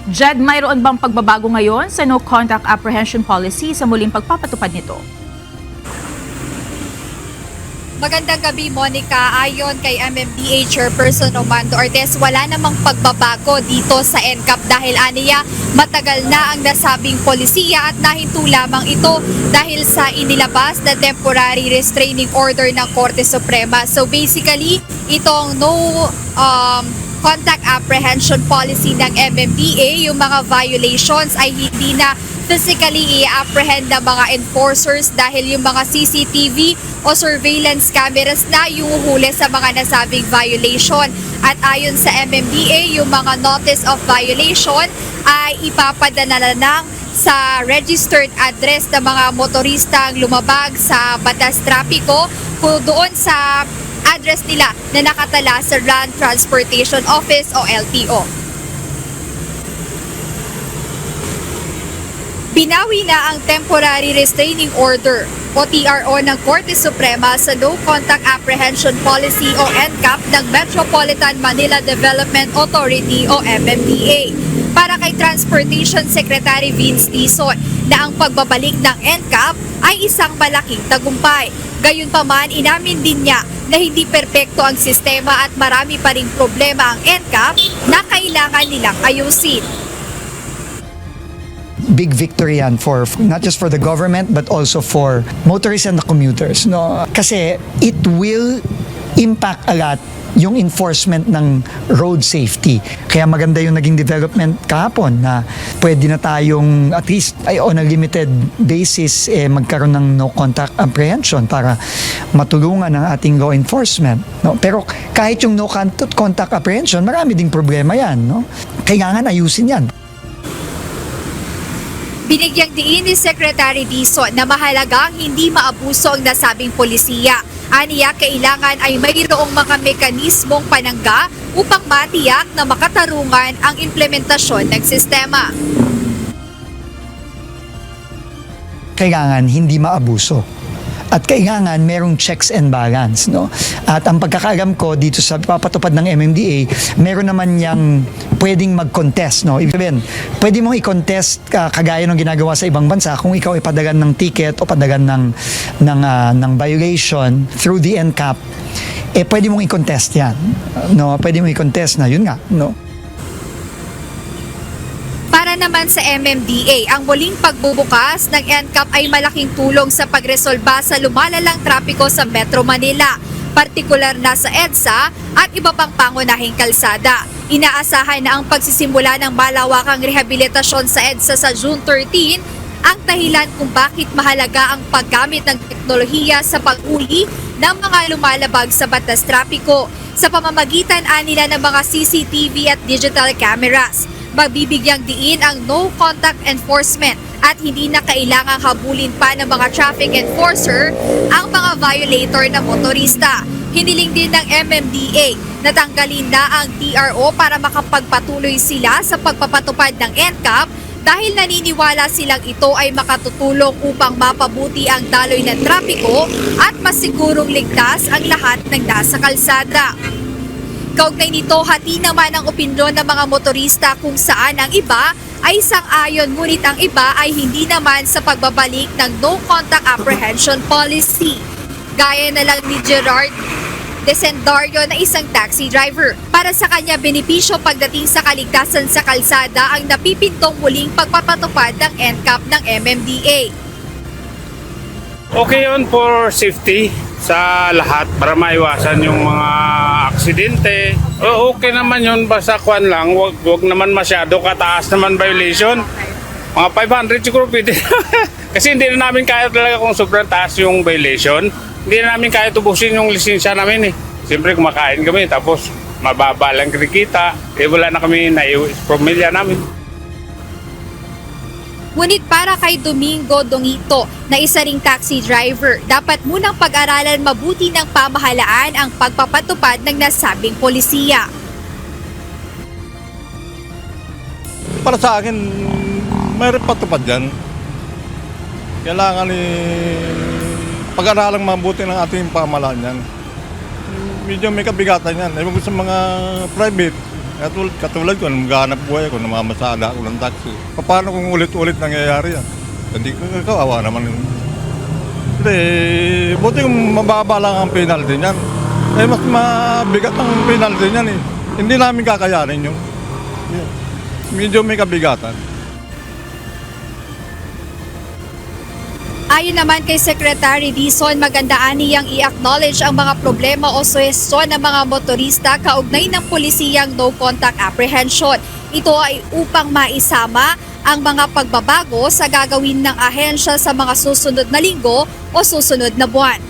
Jed, mayroon bang pagbabago ngayon sa no contact apprehension policy sa muling pagpapatupad nito? Magandang gabi, Monica. Ayon kay MMDA Chairperson Romando Ortiz, wala namang pagbabago dito sa NCAP dahil aniya matagal na ang nasabing polisiya at nahinto lamang ito dahil sa inilabas na temporary restraining order ng Korte Suprema. So basically, itong no contact apprehension policy ng MMDA, yung mga violations ay hindi na physically i-apprehend ng mga enforcers dahil yung mga CCTV o surveillance cameras na yung uhuli sa mga nasabing violation. At ayon sa MMDA, yung mga notice of violation ay ipapadala na lang sa registered address ng mga motoristang lumabag sa batas trapiko kung doon sa address nila na nakatala sa Land Transportation Office o LTO. Binawi na ang Temporary Restraining Order o TRO ng Korte Suprema sa No Contact Apprehension Policy o NCAP ng Metropolitan Manila Development Authority o MMDA. Para kay Transportation Secretary Vince Dizon na ang pagbabalik ng NCAP ay isang malaking tagumpay. Gayunpaman, inamin din niya na hindi perpekto ang sistema at marami pa ring problema ang NCAP na kailangan nilang ayusin. Big victory yan for not just for the government but also for motorists and the commuters, no, kasi it will impact a lot yung enforcement ng road safety. Kaya maganda yung naging development kahapon na pwede na tayong at least on a limited basis magkaroon ng no contact apprehension para matulungan ang ating law enforcement, no? Pero kahit yung no contact apprehension, marami ding problema yan, no? Kailangan ayusin yan. Binigyang diin ni Secretary Dizon na mahalagang hindi maabuso ang nasabing polisiya. Aniya, kailangan ay mayroong mga mekanismong panangga upang matiyak na makatarungan ang implementasyon ng sistema. Kailangan hindi maabuso. At kailangan merong checks and balance, no? At ang pagkakaalam ko dito sa papatupad ng MMDA, meron naman yang pwedeng mag-contest, no? Ibig sabihin, pwede mong i-contest kagaya ng ginagawa sa ibang bansa kung ikaw ay padagan ng ticket o padagan ng violation through the NCAP, pwede mong i-contest yan, no? Pwede mong i-contest na, yun nga, no? Para naman sa MMDA, ang muling pagbubukas ng NCAP ay malaking tulong sa pagresolba sa lumalalang trapiko sa Metro Manila, partikular na sa EDSA at iba pang pangunahing kalsada. Inaasahan na ang pagsisimula ng malawakang rehabilitasyon sa EDSA sa June 13 ang dahilan kung bakit mahalaga ang paggamit ng teknolohiya sa pag-uli ng mga lumalabag sa batas trapiko sa pamamagitan nila ng mga CCTV at digital cameras. Magbibigyang diin ang no contact enforcement at hindi na kailangang habulin pa ng mga traffic enforcer ang mga violator na motorista. Hiniling din ng MMDA na tanggalin na ang TRO para makapagpatuloy sila sa pagpapatupad ng NCAP dahil naniniwala silang ito ay makatutulong upang mapabuti ang daloy ng trapiko at masigurong ligtas ang lahat ng nasa kalsada. Kaugnay nito, hati naman ang opinyon ng mga motorista kung saan ang iba ay sang-ayon ngunit ang iba ay hindi naman sa pagbabalik ng no contact apprehension policy. Gaya na lang ni Gerard Desendario na isang taxi driver. Para sa kanya, benepisyo pagdating sa kaligtasan sa kalsada ang napipintong muling pagpapatupad ng NCAP ng MMDA. Okay yun for safety sa lahat para maiwasan yung mga aksidente. Okay naman yun, basta kuwan lang, wag naman masyado kataas naman violation. Mga 500 siguro pwede. Kasi hindi na namin kaya talaga kung sobrang taas yung violation. Hindi na namin kaya tubusin yung lisensya namin eh. Siyempre kumakain kami tapos mababa lang kinikita. Wala na kami pamilya namin. Ngunit para kay Domingo Dongito na isa ring taxi driver, dapat munang pag-aralan mabuti ng pamahalaan ang pagpapatupad ng nasabing polisiya. Para sa akin, mayroon patupad yan. Kailangan pag-aralang mabuti ng ating pamahalaan yan. Medyo may kabigatan yan. Ewan ko sa mga private, katulad ko, maghahanap buhay ako, namamasada ako ng taxi. Paano kung ulit-ulit nangyayari yan? Hindi ko kawawa naman. Hindi, buti kung mababa lang ang penalty niyan. Mas mabigat ang penalty niyan eh. Hindi namin kakayanin yung. Medyo may kabigatan. Ayon naman kay Secretary Dizon, magandaan niyang i-acknowledge ang mga problema o suhestyon ng mga motorista kaugnay ng pulisiyang no-contact apprehension. Ito ay upang maisama ang mga pagbabago sa gagawin ng ahensya sa mga susunod na linggo o susunod na buwan.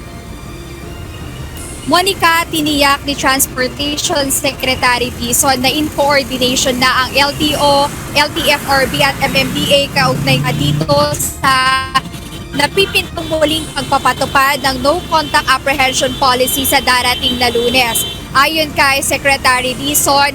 Monica, tiniyak ni Transportation Secretary Dizon na in coordination na ang LTO, LTFRB at MMDA kaugnay nga dito sa napipintong muling pagpapatupad ng no-contact apprehension policy sa darating na Lunes. Ayon kay Secretary Dizon,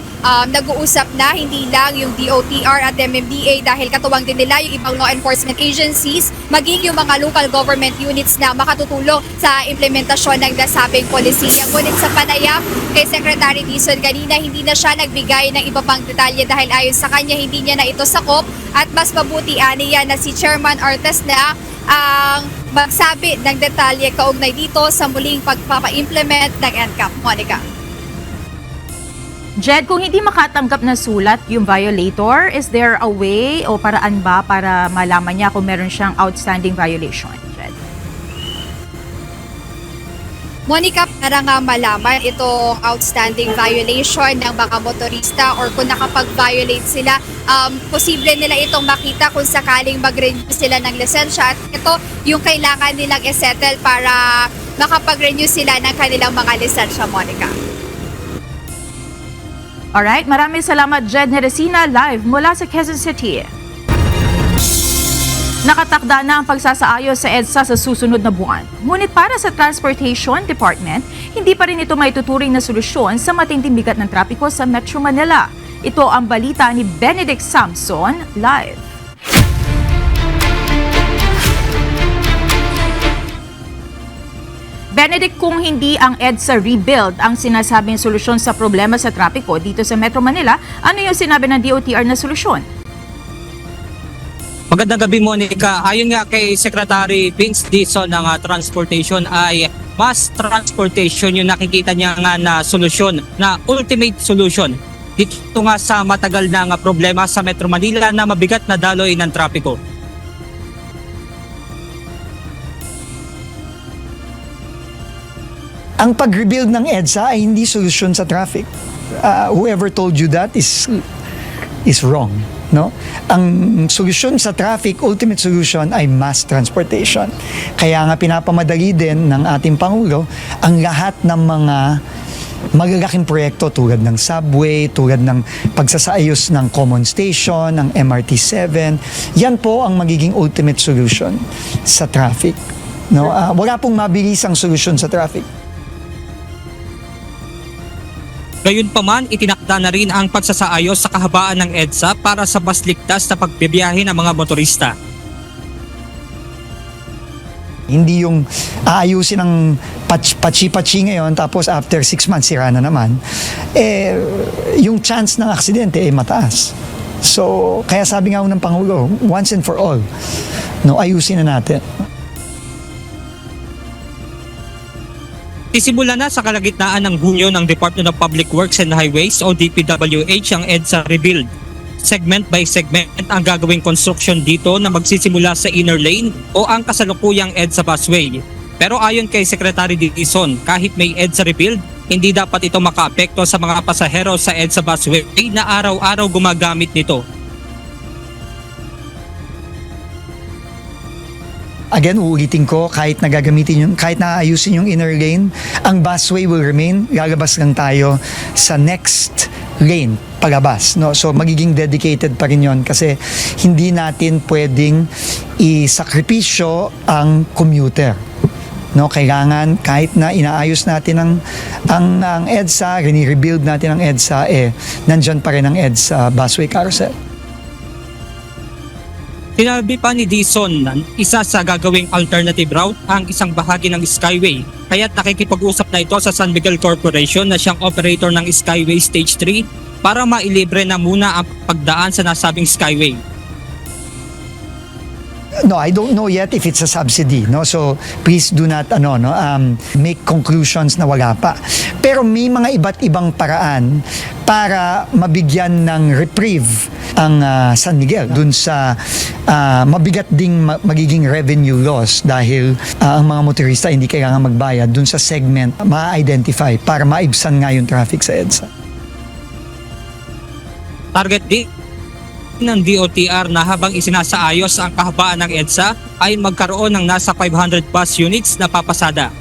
nag-uusap na hindi lang yung DOTR at MMDA dahil katuwang din nila yung ibang law enforcement agencies, maging yung mga local government units na makatutulong sa implementasyon ng nasabing polisiya. Ngunit sa panayam kay Secretary Dizon kanina, hindi na siya nagbigay ng iba pang detalye dahil ayon sa kanya hindi niya na ito sakop at mas mabuti aniya na si Chairman Artes na ang magsabi ng detalye kaugnay dito sa muling pagpapa-implement ng NCAP. Monica. Jed, kung hindi makatanggap na sulat yung violator, is there a way o paraan ba para malaman niya kung meron siyang outstanding violation? Jed? Monica, para nga malaman itong outstanding violation ng mga motorista or kung nakapag-violate sila, posible nila itong makita kung sakaling mag-renew sila ng lisensya at ito yung kailangan nilang isettle para makapag-renew sila ng kanilang mga lisensya, Monica. Alright, maraming salamat Jed Neresina live mula sa Quezon City. Nakatakda na ang pagsasaayos sa EDSA sa susunod na buwan. Ngunit para sa Transportation Department, hindi pa rin ito maituturing na solusyon sa matinding bigat ng trapiko sa Metro Manila. Ito ang balita ni Benedict Samson live. Benedict, kung hindi ang EDSA rebuild ang sinasabing solusyon sa problema sa trapiko dito sa Metro Manila, ano yung sinabi ng DOTR na solusyon? Magandang gabi, Monica. Ayon nga kay Secretary Vince Dizon ng Transportation ay mass transportation yung nakikita niya nga na solusyon, na ultimate solution dito nga sa matagal na problema sa Metro Manila na mabigat na daloy ng trapiko. Ang pag-rebuild ng EDSA ay hindi solusyon sa traffic. Whoever told you that is wrong. No? Ang solusyon sa traffic, ultimate solution ay mass transportation. Kaya nga pinapamadali din ng ating Pangulo ang lahat ng mga magagaking proyekto tulad ng subway, tulad ng pagsasaayos ng common station, ng MRT7. Yan po ang magiging ultimate solution sa traffic. No? Wala pong mabilisang solusyon sa traffic. Gayunpaman, itinakda na rin ang pagsasaayos sa kahabaan ng EDSA para sa mas ligtas na pagbibiyahe ng mga motorista. Hindi yung aayusin ng pachi-pachi ngayon tapos after 6 months sira na naman. Yung chance ng aksidente ay mataas. So, kaya sabi nga ng Pangulo, once and for all, no, ayusin na natin. Isimula na sa kalagitnaan ng Hunyo ng Department of Public Works and Highways o DPWH ang EDSA Rebuild. Segment by segment ang gagawing construction dito na magsisimula sa inner lane o ang kasalukuyang EDSA busway. Pero ayon kay Secretary Dizon, kahit may EDSA Rebuild, hindi dapat ito makaapekto sa mga pasahero sa EDSA busway na araw-araw gumagamit nito. Again, uulitin ko, kahit naayusin yung inner lane, ang busway will remain. Lalabas lang tayo sa next lane palabas. No? So magiging dedicated pa rin yun kasi hindi natin pwedeng isakripisyo ang commuter. No, kailangan kahit na inaayos natin ang EDSA, rebuild natin ang EDSA, nandyan pa rin ang EDSA busway carousel. Sinabi pa ni Dizon na isa sa gagawing alternative route ang isang bahagi ng Skyway, kaya't nakikipag-usap na ito sa San Miguel Corporation na siyang operator ng Skyway Stage 3 para mailibre na muna ang pagdaan sa nasabing Skyway. No, I don't know yet if it's a subsidy, no. So please do not make conclusions na wala pa. Pero may mga iba't ibang paraan para mabigyan ng reprieve ang San Miguel dun sa mabigat ding magiging revenue loss dahil ang mga motorista hindi kailangan magbayad dun sa segment ma-identify para maibsan nga yung traffic sa EDSA. Target din ng DOTR na habang isinasaayos ang kahabaan ng EDSA ay magkaroon ng nasa 500 bus units na papasada.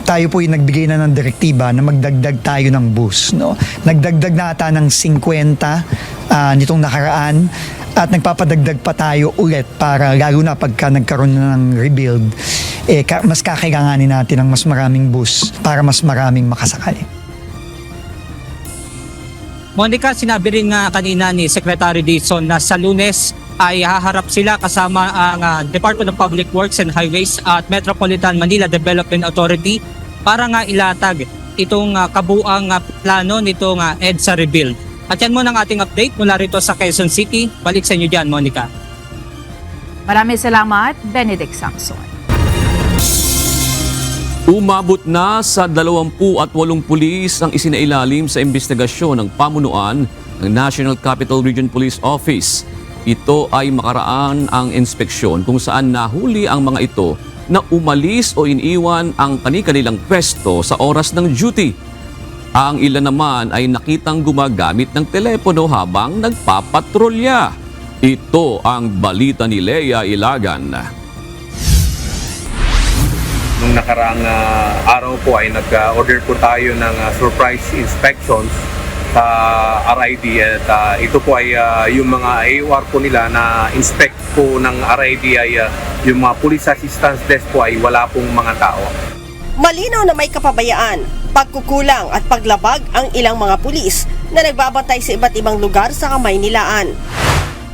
Tayo po yung nagbigay na ng direktiba na magdagdag tayo ng bus, no? Nagdagdag na ata ng 50 nitong nakaraan at nagpapadagdag pa tayo ulit para lalo na pagka nagkaroon na ng rebuild, mas kakailanganin natin ng mas maraming bus para mas maraming makasakay. Monica, sinabi rin nga kanina ni Secretary Dizon na sa Lunes ay haharap sila kasama ang Department of Public Works and Highways at Metropolitan Manila Development Authority para nga ilatag itong kabuang plano nitong EDSA rebuild. At yan muna ang ating update mula rito sa Quezon City. Balik sa inyo dyan, Monica. Maraming salamat, Benedict Samson. Umabot na sa 28 pulis ang isinailalim sa investigasyon ng pamunuan ng National Capital Region Police Office. Ito ay makaraan ang inspeksyon kung saan nahuli ang mga ito na umalis o iniwan ang kani-kanilang pwesto sa oras ng duty. Ang ilan naman ay nakitang gumagamit ng telepono habang nagpapatrolya. Ito ang balita ni Lea Ilagan. Nung nakaraang araw po ay nag-order po tayo ng surprise inspections sa RID at ito po ay yung mga AOR po nila na inspect po ng RID ay yung mga police assistance desk po ay wala pong mga tao. Malinaw na may kapabayaan, pagkukulang at paglabag ang ilang mga pulis na nagbabantay sa iba't ibang lugar sa Kamaynilaan.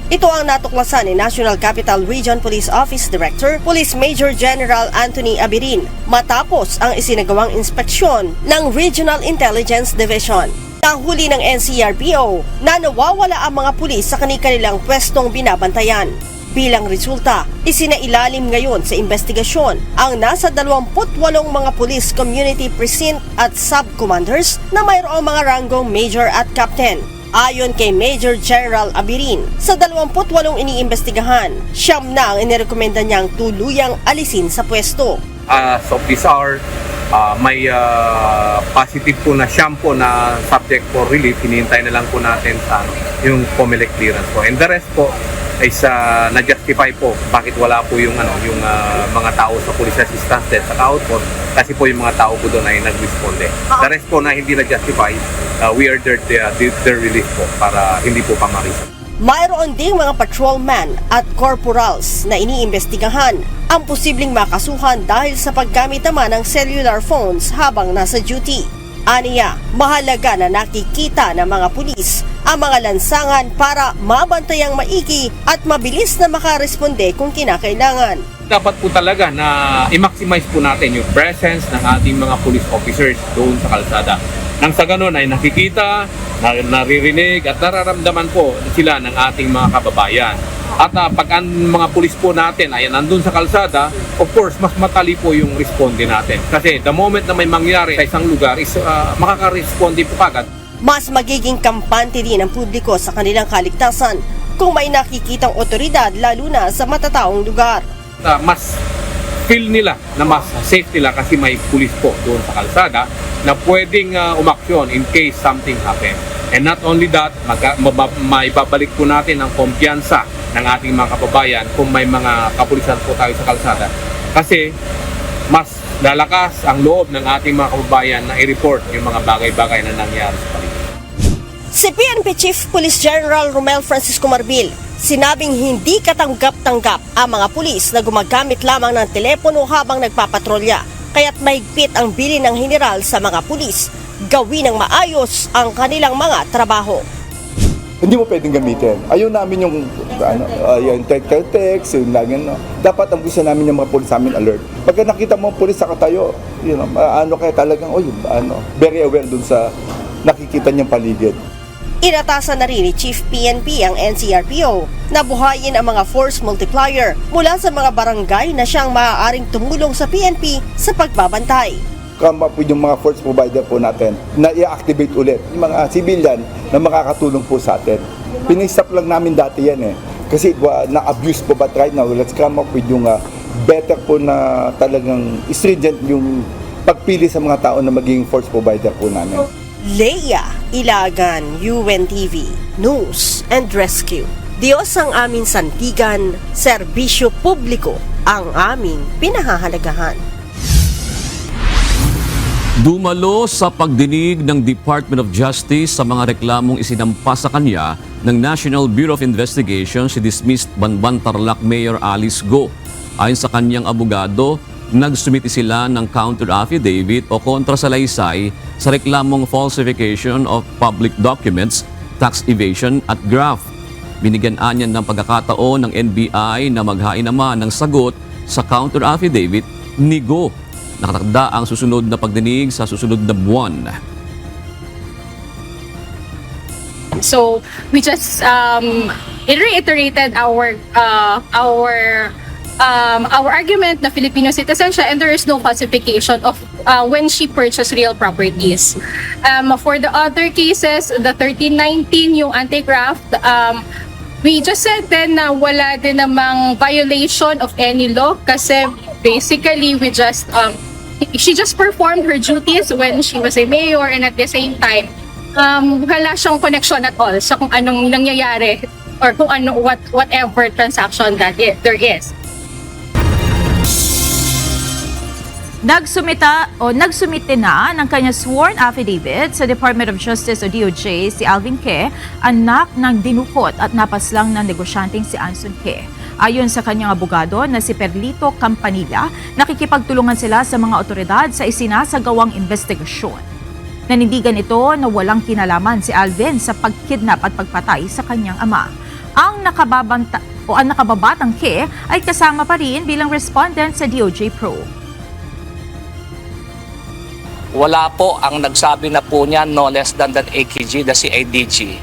Ito ang natuklasan ni National Capital Region Police Office Director, Police Major General Anthony Abirin matapos ang isinagawang inspeksyon ng Regional Intelligence Division. Nahuli ng NCRPO na nawawala ang mga pulis sa kanilang pwestong binabantayan. Bilang resulta, isinailalim ngayon sa investigasyon ang nasa 28 mga police community precinct at sub-commanders na mayroong mga ranggong major at captain. Ayon kay Major General Abirin, sa 28 iniimbestigahan, 9 na ang inirekomenda niyang tuluyang alisin sa pwesto. As of this hour, may positive po na shampoo na subject for relief. Hinihintay na lang po natin sa yung COMELEC clearance po. And the rest po is na-justify po bakit wala po yung mga tao sa police assistance desk sa outpost kasi po yung mga tao po doon ay nag-responde. The rest po na hindi na-justify, we are their relief po para hindi po pamarisan. Mayroon ding mga patrolman at corporals na iniimbestigahan ang posibleng makasuhan dahil sa paggamit naman ng cellular phones habang nasa duty. Aniya, mahalaga na nakikita ng mga pulis ang mga lansangan para mabantayang maigi at mabilis na makaresponde kung kinakailangan. Dapat po talaga na i-maximize po natin yung presence ng ating mga police officers doon sa kalsada. Nang sa ganun ay nakikita, naririnig at nararamdaman po sila ng ating mga kababayan. At pag ang mga pulis po natin ay nandun sa kalsada, of course, mas matali po yung responde natin. Kasi the moment na may mangyari sa isang lugar, makaka-responde po kagad. Mas magiging kampante din ang publiko sa kanilang kaligtasan kung may nakikitang otoridad lalo na sa matataong lugar. Mas feel nila na mas safe nila kasi may pulis po doon sa kalsada na pwedeng umaksyon in case something happen. And not only that, maibabalik po natin ang kumpiyansa ng ating mga kababayan kung may mga kapulisan po tayo sa kalsada. Kasi mas lalakas ang loob ng ating mga kababayan na i-report yung mga bagay-bagay na nangyari sa paligid. Si PNP Chief Police General Romel Francisco Marbil, sinabing hindi katanggap-tanggap ang mga pulis na gumagamit lamang ng telepono habang nagpapatrolya. Kaya't mahigpit ang bilin ng general sa mga pulis, gawin ng maayos ang kanilang mga trabaho. hindi mo pwedeng gamitin. Ayaw namin yung yung text, yung lagi, dapat ang gusto namin yung mga pulis namin alert. Pagka nakita mo ang pulis sa katayo, kaya talagang, very aware dun sa nakikita niyang paligid. Inatasan na rin ni Chief PNP ang NCRPO na buhayin ang mga force multiplier mula sa mga barangay na siyang maaaring tumulong sa PNP sa pagbabantay. Come up with yung mga force provider po natin na i-activate ulit yung mga civilian na makakatulong po sa atin. Pinistop lang namin dati yan kasi na-abuse po, but right now let's come up with yung better po na talagang stringent yung pagpili sa mga tao na magiging force provider po namin. Leia Ilagan, UNTV News and Rescue. Diyos ang aming santigan, serbisyo publiko ang aming pinahahalagahan. Dumalo sa pagdinig ng Department of Justice sa mga reklamong isinampa sa kanya ng National Bureau of Investigation si dismissed Banban Tarlac Mayor Alice Go. Ayon sa kanyang abogado, nagsumiti sila ng counter affidavit o kontrasalaysay sa reklamong falsification of public documents, tax evasion at graft. Binigyan niya ng pagkakataon ng NBI na maghain naman ng sagot sa counter affidavit ni Go. Nakatakda ang susunod na pagdinig sa susunod na buwan. So we just reiterated our argument na Filipino citizen siya and there is no falsification of when she purchased real properties. For the other cases, the 1319 yung anti-graft, we just said then na wala din namang violation of any law kasi basically she just performed her duties when she was a mayor and at the same time wala siyang connection at all sa kung anong nangyayari or kung whatever transaction that there is. Nagsumite na ng kanya sworn affidavit sa Department of Justice o DOJ si Alvin Ke, anak ng dinukot at napaslang ng negosyanteng si Anson Ke. Ayon sa kanyang abogado na si Perlito Campanilla, nakikipagtulungan sila sa mga otoridad sa isinasagawang investigasyon. Nanindigan ito na walang kinalaman si Alvin sa pagkidnap at pagpatay sa kanyang ama. Ang nakababatang Ke ay kasama pa rin bilang respondent sa DOJ probe. Wala po ang nagsabi na po niya no less than that AKG, the CIDG,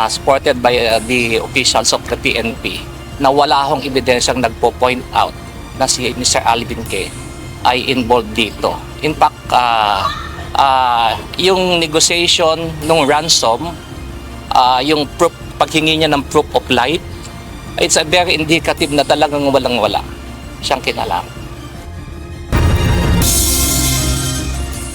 supported by the officials of the PNP, na wala hong ebidensyang nagpo-point out na si Mr. Alvin Ke ay involved dito. In fact, yung negotiation ng ransom, yung paghingi niya ng proof of life, it's a very indicative na talagang walang-wala siyang kinalaman.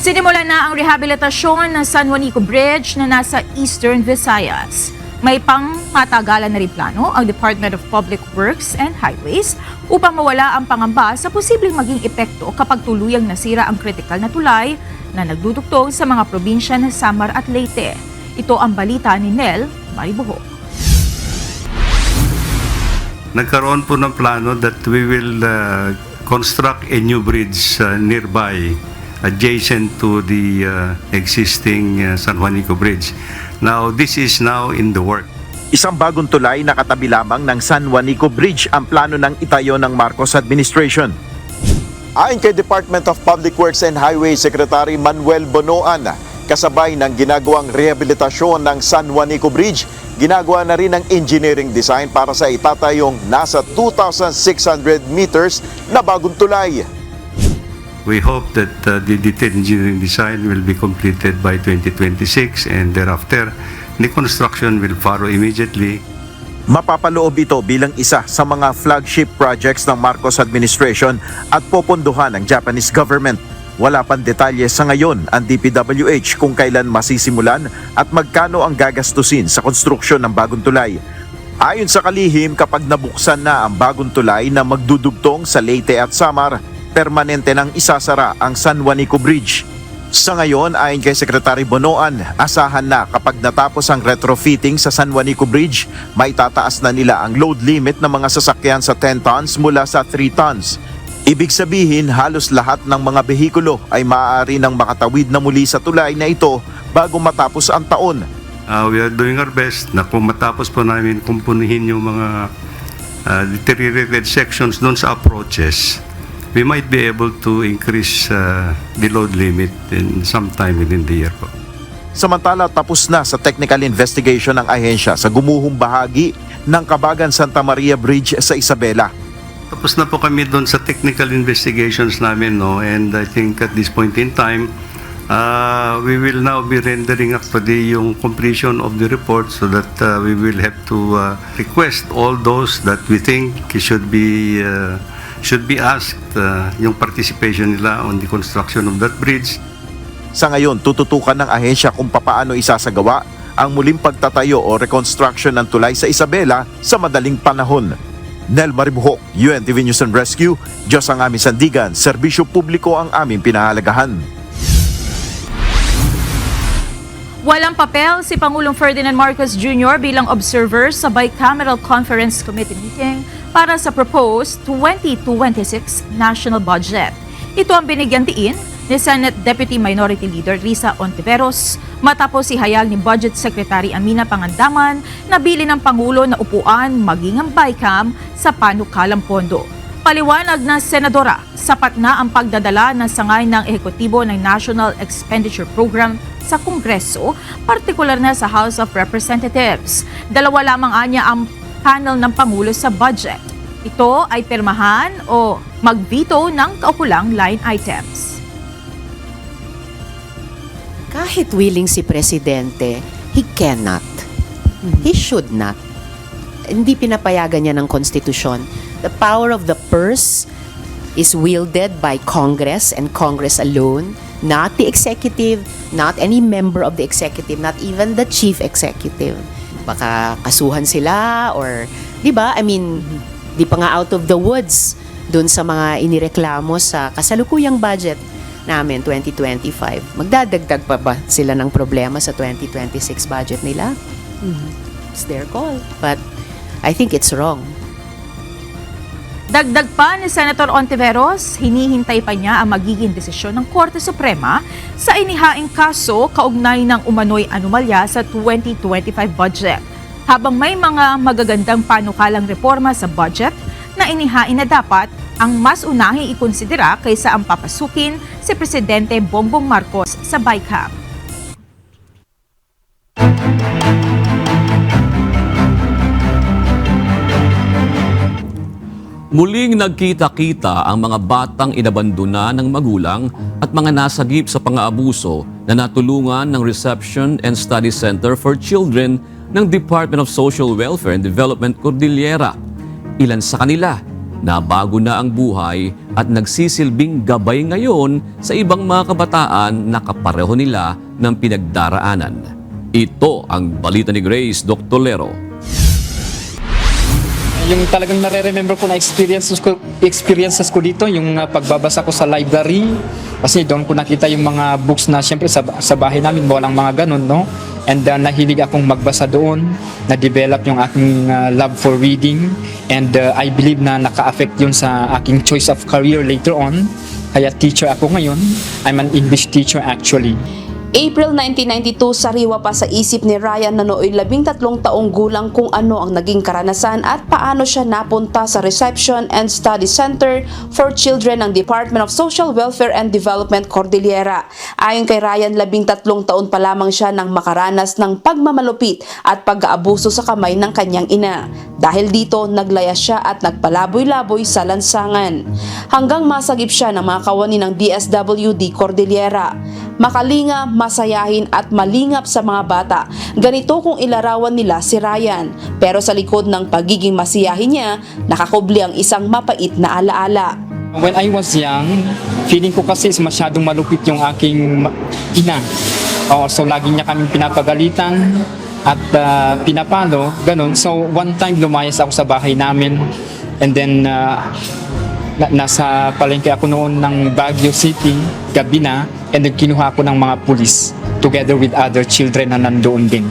Sinimula na ang rehabilitasyon ng San Juanico Bridge na nasa Eastern Visayas. May pangmatagalan na rin plano ang Department of Public Works and Highways upang mawala ang pangamba sa posibleng maging epekto kapag tuluyang nasira ang kritikal na tulay na nagdudugtong sa mga probinsya ng Samar at Leyte. Ito ang balita ni Nel Mariboho. Nagkaroon po ng plano that we will construct a new bridge nearby, adjacent to the existing San Juanico Bridge. Now, this is now in the work. Isang bagong tulay na katabi lamang ng San Juanico Bridge ang plano ng itayo ng Marcos administration. Ayon kay Department of Public Works and Highways Secretary Manuel Bonoan, kasabay ng ginagawang rehabilitasyon ng San Juanico Bridge, ginagawa na rin ang engineering design para sa itatayong nasa 2,600 meters na bagong tulay. We hope that the detailed engineering design will be completed by 2026 and thereafter, the construction will follow immediately. Mapapaloob ito bilang isa sa mga flagship projects ng Marcos administration at popondohan ng Japanese government. Wala pang detalye sa ngayon ang DPWH kung kailan masisimulan at magkano ang gagastusin sa konstruksyon ng bagong tulay. Ayon sa kalihim, kapag nabuksan na ang bagong tulay na magdudugtong sa Leyte at Samar, permanente nang isasara ang San Juanico Bridge. Sa ngayon, ayon kay Secretary Bonoan, asahan na kapag natapos ang retrofitting sa San Juanico Bridge, may tataas na nila ang load limit ng mga sasakyan sa 10 tons mula sa 3 tons. Ibig sabihin, halos lahat ng mga behikulo ay maaari nang makatawid na muli sa tulay na ito bago matapos ang taon. We are doing our best na kung matapos po namin kumpunihin yung mga deteriorated sections doon sa approaches, we might be able to increase the load limit in some time within the year po. Samantala, tapos na sa technical investigation ng ahensya sa gumuhong bahagi ng Kabagan Santa Maria Bridge sa Isabela. Tapos na po kami doon sa technical investigations namin, no? And I think at this point in time, we will now be rendering actually yung completion of the report so that we will have to request all those that we think should be asked yung participation nila on the construction of that bridge. Sa ngayon, tututukan ng ahensya kung papaano isasagawa ang muling pagtatayo o reconstruction ng tulay sa Isabela sa madaling panahon. Nel Maribuhok, UNTV News and Rescue, Diyos ang aming sandigan, serbisyo publiko ang aming pinahalagahan. Walang papel si Pangulong Ferdinand Marcos Jr. bilang observer sa Bicameral Conference Committee meeting para sa proposed 2026 national budget. Ito ang binigyan diin ni Senate Deputy Minority Leader Risa Ontiveros matapos ihayag ni Budget Secretary Amina Pangandaman na bili ng Pangulo na upuan maging ang BICAM sa panukalang pondo. Paliwanag na senadora, sapat na ang pagdadala ng sangay ng ehekutibo ng National Expenditure Program sa Kongreso, partikular na sa House of Representatives. Dalawa lamang anya ang panel ng Pangulo sa budget. Ito ay pirmahan o mag-veto ng kaukulang line items. Kahit willing si Presidente, he cannot. He should not. Hindi pinapayagan niya ng konstitusyon. The power of the purse is wielded by Congress and Congress alone, not the executive, not any member of the executive, not even the chief executive. Baka kasuhan sila or, di ba? I mean, di pa nga out of the woods dun sa mga inireklamo sa kasalukuyang budget namin 2025. Magdadagdag pa ba sila ng problema sa 2026 budget nila? It's their call. But I think it's wrong. Dagdag pa ni Senator Ontiveros, hinihintay pa niya ang magiging desisyon ng Korte Suprema sa inihaing kaso kaugnay ng umano'y anomalya sa 2025 budget. Habang may mga magagandang panukalang reforma sa budget na inihain na dapat ang mas unahing ikonsidera kaysa ang papasukin si Presidente Bongbong Marcos sa BICAM. Muling nagkita-kita ang mga batang inabandona ng magulang at mga nasagip sa pang-aabuso na natulungan ng Reception and Study Center for Children ng Department of Social Welfare and Development Cordillera. Ilan sa kanila nabago na ang buhay at nagsisilbing gabay ngayon sa ibang mga kabataan na kapareho nila ng pinagdaraanan. Ito ang balita ni Grace Doctolero. Yung talagang nare-remember ko na experiences ko dito, yung pagbabasa ko sa library. Kasi doon ko nakita yung mga books na siyempre sa bahay namin walang mga ganun, no? And nahilig akong magbasa doon, na-develop yung aking love for reading. And I believe na naka-affect yun sa aking choice of career later on. Kaya teacher ako ngayon. I'm an English teacher actually. April 1992, sariwa pa sa isip ni Ryan na nooy 13 taong gulang kung ano ang naging karanasan at paano siya napunta sa Reception and Study Center for Children ng Department of Social Welfare and Development Cordillera. Ayon kay Ryan, 13 taon pa lamang siya nang makaranas ng pagmamalupit at pag-aabuso sa kamay ng kanyang ina. Dahil dito, naglaya siya at nagpalaboy-laboy sa lansangan. Hanggang masagip siya ng mga kawani ng DSWD Cordillera. Makalinga, masayahin at malingap sa mga bata. Ganito kung ilarawan nila si Ryan. Pero sa likod ng pagiging masiyahin niya, nakakubli ang isang mapait na alaala. When I was young, feeling ko kasi masyadong malupit yung aking ina. So lagi niya kaming pinapagalitan at pinapalo, ganun. So one time lumayas ako sa bahay namin and then nasa palengke ako noon ng Baguio City, gabi na, and then kinuha ko ng mga pulis together with other children na nandoon din.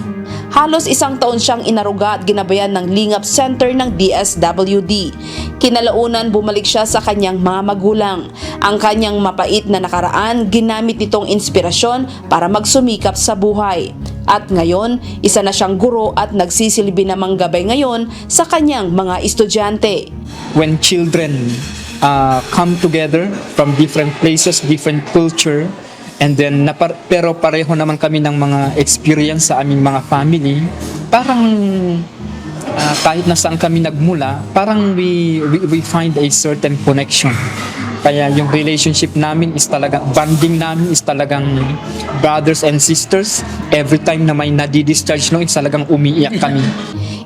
Halos 1 taon siyang inaruga at ginabayan ng Lingap Center ng DSWD. Kinalaunan, bumalik siya sa kanyang mga magulang. Ang kanyang mapait na nakaraan, ginamit nitong inspirasyon para magsumikap sa buhay. At ngayon, isa na siyang guro at nagsisilbi namang gabay ngayon sa kanyang mga estudyante. When children come together from different places, different culture, and then pero pareho naman kami ng mga experience sa aming mga family, parang kahit nasaan kami nagmula, parang we find a certain connection. Kaya yung relationship namin is talagang, bonding namin is talagang brothers and sisters. Every time na may nadi-discharge is talagang umiiyak kami.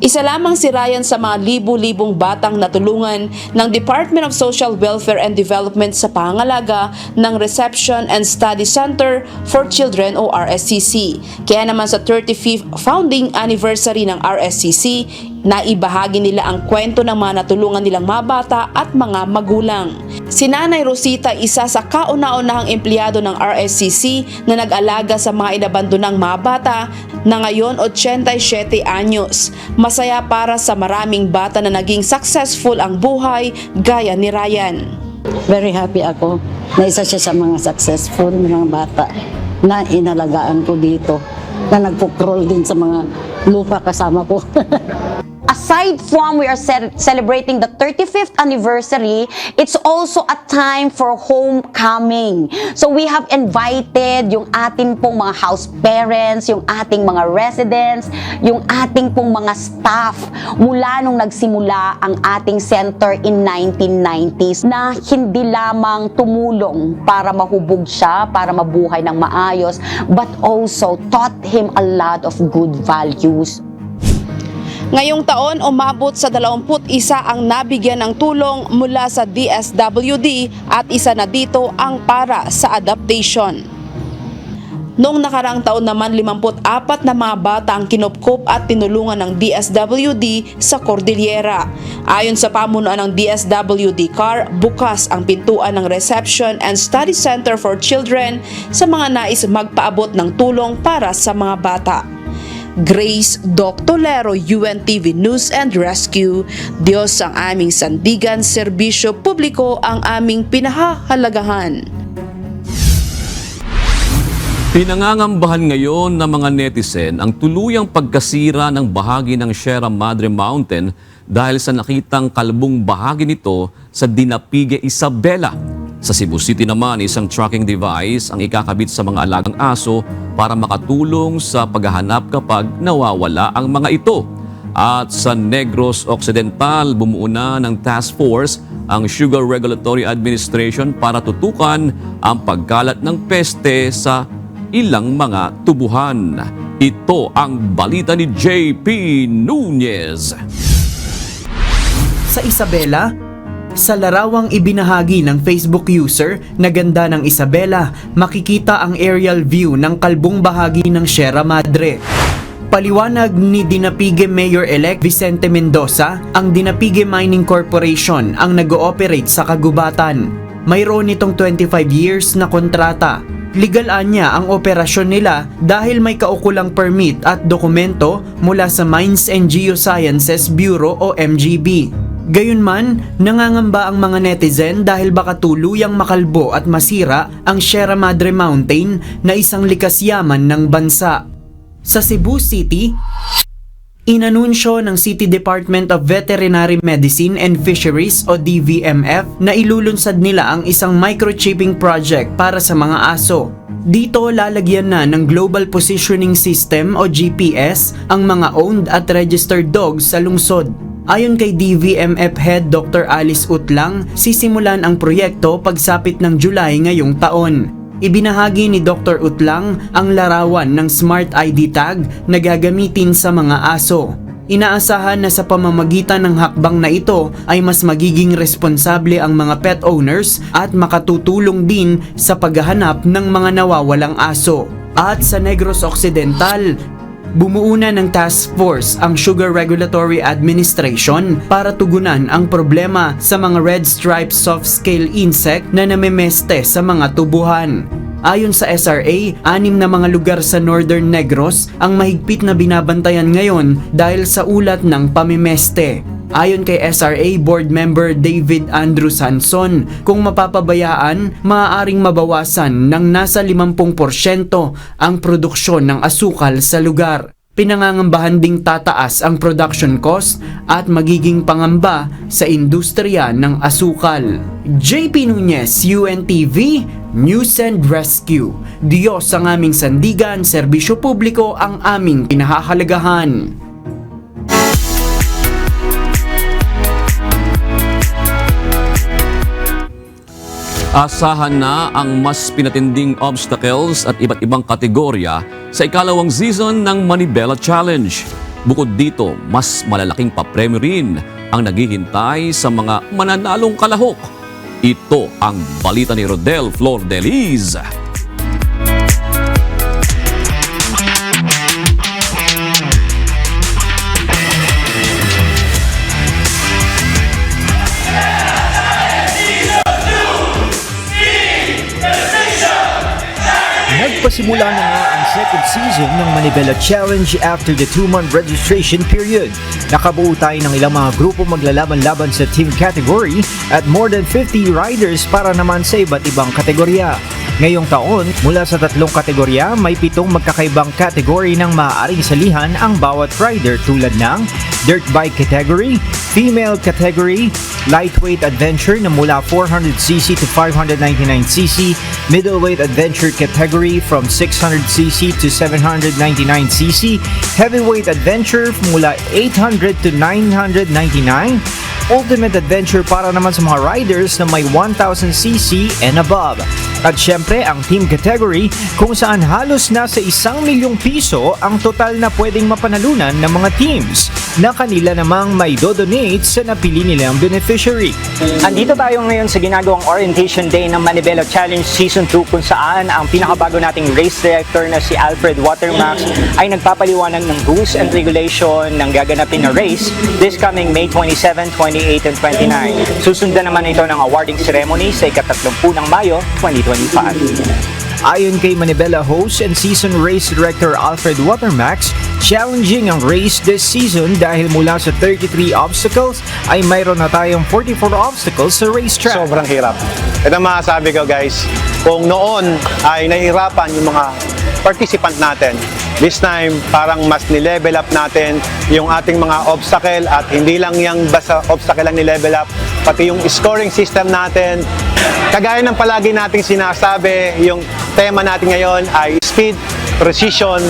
Isa lamang si Ryan sa mga libu-libong batang natulungan ng Department of Social Welfare and Development sa pangangalaga ng Reception and Study Center for Children o RSCC. Kaya naman sa 35th founding anniversary ng RSCC, naibahagi nila ang kwento ng mga natulungan nilang mga bata at mga magulang. Si Nanay Rosita, isa sa kauna-unahang empleyado ng RSCC na nag-alaga sa mga inabandonang mga bata na ngayon 87 anyos. Masaya para sa maraming bata na naging successful ang buhay gaya ni Ryan. Very happy ako na isa siya sa mga successful mga bata na inalagaan ko dito, na nagpo-crawl din sa mga lupa kasama ko. Aside from we are celebrating the 35th anniversary, it's also a time for homecoming. So we have invited yung ating pong mga house parents, yung ating mga residents, yung ating pong mga staff mula nung nagsimula ang ating center in 1990s na hindi lamang tumulong para mahubog siya, para mabuhay ng maayos, but also taught him a lot of good values. Ngayong taon, umabot sa 21 ang nabigyan ng tulong mula sa DSWD at isa na dito ang para sa adaptation. Noong nakaraang taon naman, 54 na mga bata ang kinupkup at tinulungan ng DSWD sa Cordillera. Ayon sa pamunuan ng DSWD CAR, bukas ang pintuan ng Reception and Study Center for Children sa mga nais magpaabot ng tulong para sa mga bata. Grace Doctolero, UNTV News and Rescue. Diyos ang aming sandigan, serbisyo publiko ang aming pinahahalagahan. Pinangangambahan ngayon ng mga netizen ang tuluyang pagkasira ng bahagi ng Sierra Madre Mountain dahil sa nakitang kalbong bahagi nito sa Dinapigue, Isabela. Sa Cebu City naman, isang tracking device ang ikakabit sa mga alagang aso para makatulong sa paghahanap kapag nawawala ang mga ito. At sa Negros Occidental, bumuo na ng task force ang Sugar Regulatory Administration para tutukan ang pagkalat ng peste sa ilang mga tubuhan. Ito ang balita ni JP Nunez. Sa Isabela, sa larawang ibinahagi ng Facebook user na Ganda ng Isabela, makikita ang aerial view ng kalbong bahagi ng Sierra Madre. Paliwanag ni Dinapigue Mayor-elect Vicente Mendoza, ang Dinapigue Mining Corporation ang nag-ooperate sa kagubatan. Mayroon itong 25 years na kontrata. Legalaan niya ang operasyon nila dahil may kaukulang permit at dokumento mula sa Mines and Geosciences Bureau o MGB. Gayunman, nangangamba ang mga netizen dahil baka tuluyang makalbo at masira ang Sierra Madre Mountain na isang likas yaman ng bansa. Sa Cebu City, inanunsyo ng City Department of Veterinary Medicine and Fisheries o DVMF na ilulunsad nila ang isang microchipping project para sa mga aso. Dito lalagyan na ng Global Positioning System o GPS ang mga owned at registered dogs sa lungsod. Ayon kay DVMF Head Dr. Alice Utlang, sisimulan ang proyekto pagsapit ng July ngayong taon. Ibinahagi ni Dr. Utlang ang larawan ng Smart ID tag na gagamitin sa mga aso. Inaasahan na sa pamamagitan ng hakbang na ito ay mas magiging responsable ang mga pet owners at makatutulong din sa paghahanap ng mga nawawalang aso. At sa Negros Occidental, bumuo na ng task force ang Sugar Regulatory Administration para tugunan ang problema sa mga red striped soft-scale insect na namemeste sa mga tubuhan. Ayon sa SRA, 6 na mga lugar sa Northern Negros ang mahigpit na binabantayan ngayon dahil sa ulat ng pamimeste. Ayon kay SRA Board Member David Andrew Sanson, kung mapapabayaan, maaaring mabawasan ng nasa 50% ang produksyon ng asukal sa lugar. Pinangangambahan ding tataas ang production cost at magiging pangamba sa industriya ng asukal. JP Nunez, UNTV, News and Rescue. Diyos ang aming sandigan, serbisyo publiko ang aming kinahahalagahan. Asahan na ang mas pinatinding obstacles at iba't ibang kategorya sa ikalawang season ng Manibela Challenge. Bukod dito, mas malalaking papremyo rin ang naghihintay sa mga mananalong kalahok. Ito ang balita ni Rodel Flordeliz. Nagpasimula na nga ang second season ng Manibela Challenge after the 2-month registration period. Nakabuo tayo ng ilang mga grupo maglalaban-laban sa team category at more than 50 riders para naman sa iba't ibang kategorya. Ngayong taon, mula sa 3 kategorya, may 7 magkakaibang category ng maaaring salihan ang bawat rider tulad ng dirt bike category, female category, lightweight adventure na mula 400cc to 599cc, middleweight adventure category from 600cc to 799cc, heavyweight adventure mula 800 to 999, ultimate adventure para naman sa mga riders na may 1000cc and above. At syempre ang team category kung saan halos nasa 1,000,000 piso ang total na pwedeng mapanalunan ng mga teams na kanila namang may dodonate sa napili nilang beneficiary. Andito tayo ngayon sa ginagawang orientation day ng Manibela Challenge Season 2 kung saan ang pinakabago nating race director na si Alfred Watermax ay nagpapaliwanag ng rules and regulation ng gaganapin na race this coming May 27, 28, and 29. Susundan naman ito ng awarding ceremony sa ika-30 ng Mayo 2025. Ayon kay Manibela host and season race director Alfred Watermax, challenging ang race this season dahil mula sa 33 obstacles ay mayroon na tayong 44 obstacles sa racetrack. Sobrang hirap. Ito masasabi ko guys, kung noon ay nahihirapan yung mga participant natin, this time parang mas nilevel up natin yung ating mga obstacle at hindi lang yung basta obstacle lang nilevel up, pati yung scoring system natin. Kagaya ng palagi nating sinasabi, yung tema natin ngayon ay speed, precision,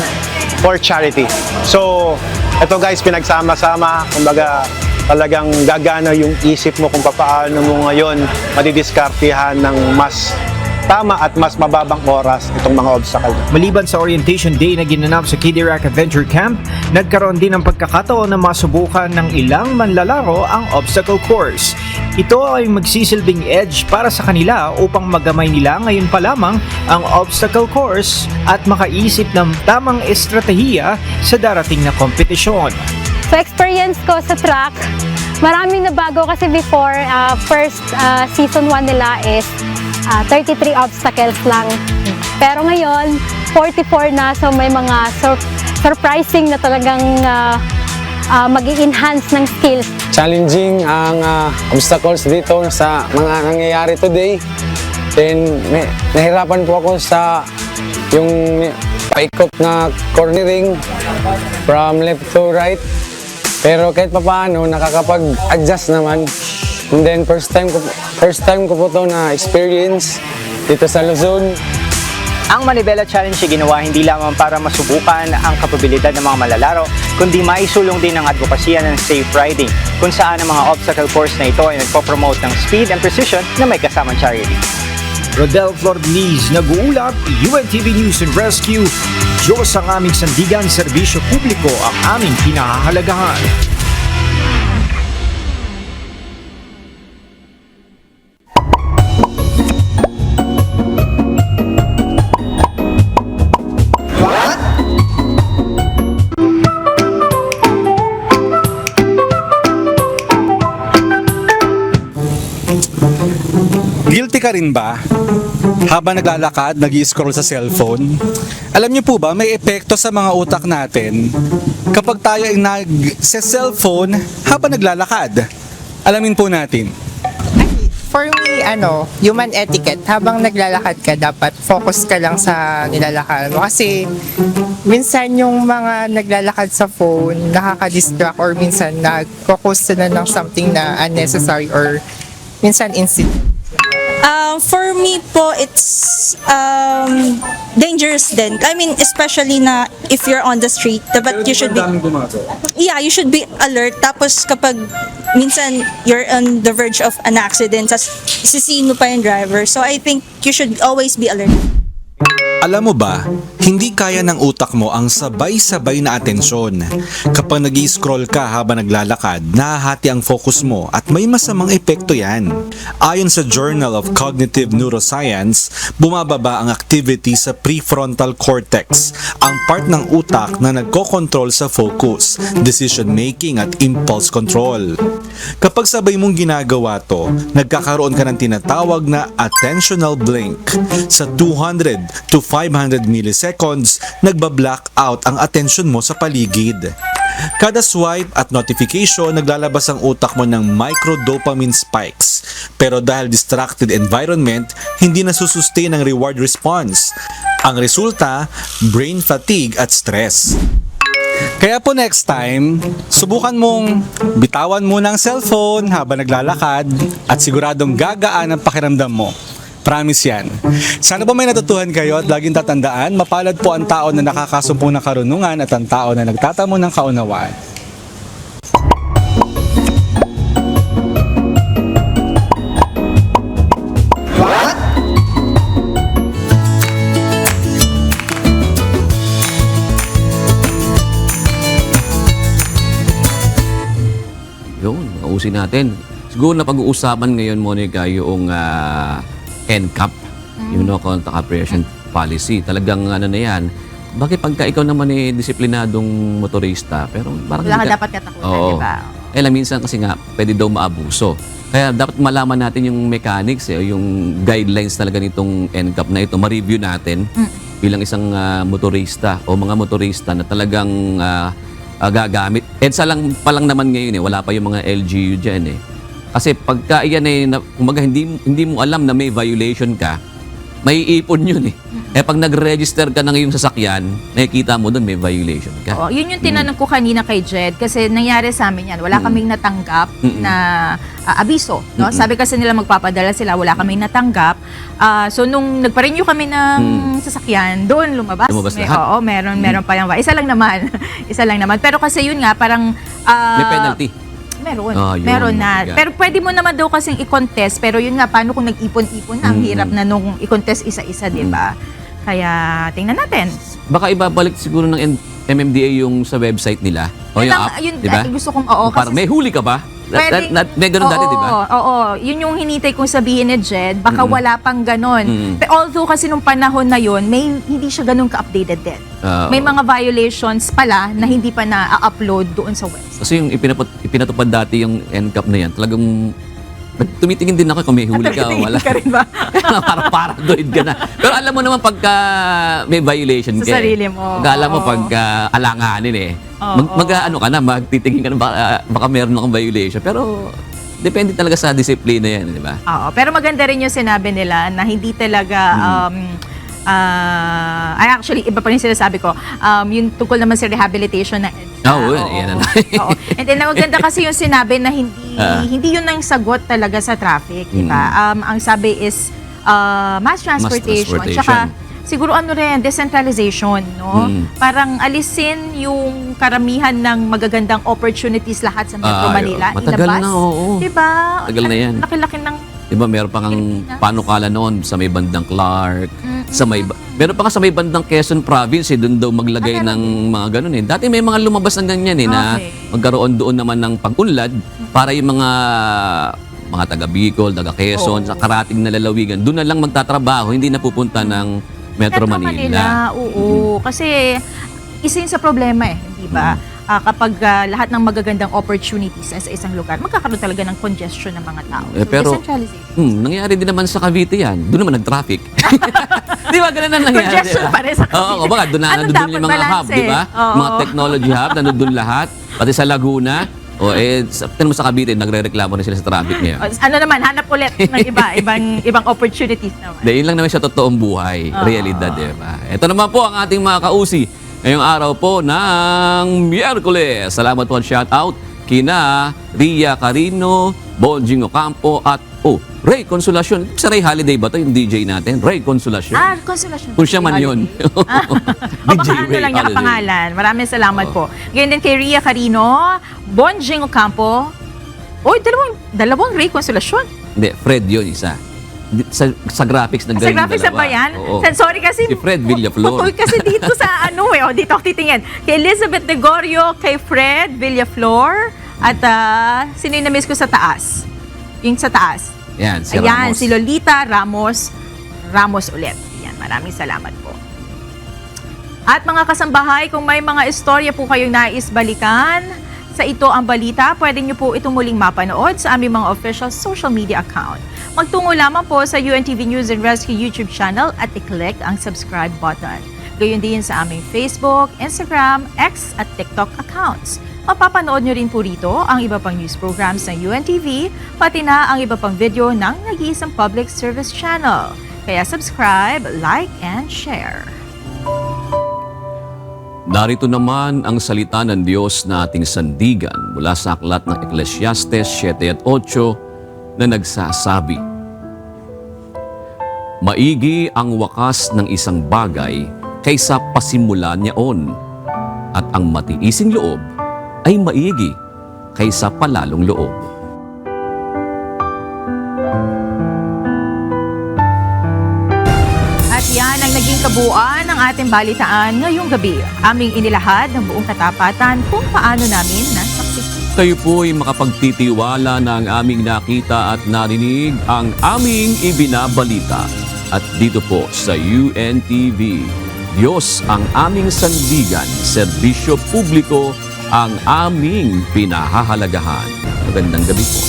for charity. So, ito guys, pinagsama-sama, kumbaga talagang gagana yung isip mo kung paano mo ngayon madidiskartihan ng mas tama at mas mababang oras itong mga obstacle. Maliban sa orientation day na ginanap sa Kidirak Adventure Camp, nagkaroon din ng pagkakataon na masubukan ng ilang manlalaro ang obstacle course. Ito ay magsisilbing edge para sa kanila upang magamay nila ngayon pa lamang ang obstacle course at makaisip ng tamang estratehiya sa darating na kompetisyon. So experience ko sa track, maraming nabago kasi before, first season 1 nila is 33 obstacles lang. Pero ngayon, 44 na, so may mga surprising na talagang mag-i-enhance ng skills. Challenging ang obstacles dito sa mga nangyayari today. Then, nahirapan po ako sa yung paikot na cornering from left to right. Pero kahit papaano, nakakapag-adjust naman. And then first time ko po to na experience dito sa Luzon. Ang Manibela Challenge ay ginawa hindi lamang para masubukan ang kapabilidad ng mga malalaro, kundi maisulong din ang advokasya ng safe riding, kung saan ang mga obstacle course na ito ay nagpo-promote ng speed and precision na may kasamang charity. Rodel Flordeliz, nag-uulat, UNTV News and Rescue. Diyos ang aming sandigan, serbisyo publiko ang aming kinahahalagahan. guilty ka rin ba? Habang naglalakad, nag-i-scroll sa cellphone? Alam niyo po ba, may epekto sa mga utak natin kapag tayo ay nag-cellphone habang naglalakad. Alamin po natin. For me, human etiquette, habang naglalakad ka, dapat focus ka lang sa nilalakad mo. Kasi minsan yung mga naglalakad sa phone, nakaka-distract or minsan nag-focus sila ng something na unnecessary or minsan incident. For me po, it's dangerous din. I mean, especially na if you're on the street, dapat you should be... Yeah, you should be alert. Tapos kapag minsan you're on the verge of an accident, sisihin mo pa yung driver. So I think you should always be alert. Alam mo ba, hindi kaya ng utak mo ang sabay-sabay na atensyon. Kapag nag-i-scroll ka habang naglalakad, nahahati ang focus mo at may masamang epekto yan. Ayon sa Journal of Cognitive Neuroscience, bumababa ang activity sa prefrontal cortex, ang part ng utak na nagkokontrol sa focus, decision making at impulse control. Kapag sabay mong ginagawa to, nagkakaroon ka ng tinatawag na attentional blink. Sa 200 to 500 milliseconds, nagba-black out ang atensyon mo sa paligid. Kada swipe at notification, naglalabas ang utak mo ng microdopamine spikes. Pero dahil distracted environment, hindi nasusustain ang reward response. Ang resulta, brain fatigue at stress. Kaya po next time, subukan mong bitawan muna ang cellphone habang naglalakad at siguradong gagaan ang pakiramdam mo. Promise yan. Sana po may natutuhan kayo at laging tatandaan, mapalad po ang tao na nakakasumpo ng karunungan at ang tao na nagtatamo ng kaunawaan. Yun, mausin natin. Siguro na pag-uusapan ngayon, Monica, yung NCAP, yung No Contact Operation Policy. Talagang ano na yan. Bakit pagka ikaw naman disiplinadong motorista, pero parang wala ka dapat katakutan, oo. diba? Minsan kasi nga, pwede daw maabuso. Kaya dapat malaman natin yung mechanics, yung guidelines talaga nitong NCAP na ito. Ma-review natin bilang isang motorista o mga motorista na talagang gagamit. EDSA lang pa lang naman ngayon wala pa yung mga LGU dyan Kasi pagka iyan kumbaga hindi mo alam na may violation ka, may ipon yun pag nag-register ka ng iyong sasakyan, nakikita mo doon may violation ka. Oo, yun yung tinanong ko kanina kay Jed kasi nangyari sa amin yan. Wala kaming natanggap na abiso. No? Sabi kasi nila magpapadala sila, wala kaming natanggap. So nung nagpa-renew kami ng sasakyan, doon lumabas lahat? Oo, meron pa yan. Isa lang naman. Isa lang naman. Pero kasi yun nga, parang... may penalty. Meron na. Pero pwede mo naman daw kasing i-contest. Pero yun nga, paano kung nag-ipon-ipon na? Ang hirap na nung i-contest isa-isa, di ba? Kaya tingnan natin. Baka ibabalik siguro ng MMDA yung sa website nila. O yung app, di ba? Gusto kong, oo. Parang may huli ka ba? May ganun dati, di ba? Oo. Yun yung hinintay kong sabihin ni Jed. Baka wala pang ganun. Pero although kasi nung panahon na yun, hindi siya ganun ka-updated din. May mga violations pala na hindi pa na-upload doon sa website. Kasi yung ipinatupad dati yung NCAP na yan, talagang tumitingin din ako kung may huli ka o wala. Ka rin ba? Parang paranoid ka na. Pero alam mo naman pagka may violation ka. Sa sarili mo. Alam mo pagka alanganin mag-ano ka na, magtitingin ka na baka meron akong violation. Pero depende talaga sa disiplina yan, di ba? Oo. Pero maganda rin yung sinabi nila na hindi talaga actually, iba pa rin sinasabi ko, yung tungkol naman sa rehabilitation na EDSA. Yan na. Oo. And then, maganda kasi yung sinabi na hindi yun ang sagot talaga sa traffic, di ba? Ang sabi is mass transportation. Tsaka, siguro decentralization, no? Parang alisin yung karamihan ng magagandang opportunities lahat sa Metro Manila. Matagal na, oo. Diba? Matagal na yan. Laki-laki ng... Diba, meron pa kang panukala noon sa may bandang Clark, meron pa nga sa may bandang Quezon Province, doon daw maglagay ng mga ganun Dati may mga lumabas ng ganyan na magkaroon doon naman ng pag-unlad para yung mga taga Bicol, taga Quezon, sa karating na lalawigan, doon na lang magtatrabaho, hindi na pupunta ng Metro Manila. Oo. Kasi isa yun sa problema di ba? kapag lahat ng magagandang opportunities sa isang lugar, magkakaroon talaga ng congestion ng mga tao. So, Pero, decentralization. nangyari din naman sa Cavite yan. Doon naman nag-traffic. Di ba, ganun ang nangyari? Congestion pa rin sa Cavite. Oo, baka doon Anong yung dapat mga hub, balance di ba? Oo. Mga technology hub, nandun lahat. Pati sa Laguna. Tignan mo sa Cavite, nagre-reklamo na sila sa traffic ngayon. Ano naman, hanap ulit ng ibang opportunities naman. Dahil lang naman siya totoong buhay, realidad, di ba? Ito naman po ang ating mga kausi ngayong araw po ng Miyerkules. Salamat po at shout out kina Ria Carino, Bonjing Ocampo at Ray Consolacion. Sa Ray Holiday ba to yung DJ natin? Ray Consolacion. Consolacion. Kung siya man yun. Baka ano lang niya pangalan. Maraming salamat po. Ganyan din kay Ria Carino, Bonjing Ocampo. Dalawang Ray Consolacion. Hindi, Fred yun isa. Sa graphics Sa nagaling graphics na ba yan? Oo. Sorry kasi. Si Fred Villaflor. Putol kasi dito sa dito ako titingin. Kay Elizabeth De Gorio, kay Fred Villaflor, at sino yung na-miss ko sa taas? Yung sa taas. Yan, si Ayan, Ramos. si Lolita Ramos ulit. Yan, maraming salamat po. At mga kasambahay, kung may mga istorya po kayong nais balikan sa Ito ang Balita, pwede nyo po itong muling mapanood sa aming mga official social media account. Magtungo lamang po sa UNTV News and Rescue YouTube channel at i-click ang subscribe button. Gayon din sa aming Facebook, Instagram, X at TikTok accounts. Mapapanood nyo rin po rito ang iba pang news programs ng UNTV, pati na ang iba pang video ng nag-iisang public service channel. Kaya subscribe, like, and share. Narito naman ang salita ng Diyos na ating sandigan mula sa aklat ng Ecclesiastes 7 at 8 na nagsasabi, maigi ang wakas ng isang bagay kaysa pasimulan niyaon, at ang matiising loob ay maigi kaysa palalong loob. At yan ang naging kabuuan ng ating balitaan ngayong gabi. Aming inilahad ng buong katapatan kung paano namin nasaksikan. Kayo po'y makapagtitiwala na ang aming nakita at narinig ang aming ibinabalita. At dito po sa UNTV, Diyos ang aming sandigan, serbisyo publiko ang aming pinahahalagahan. Magandang gabi po.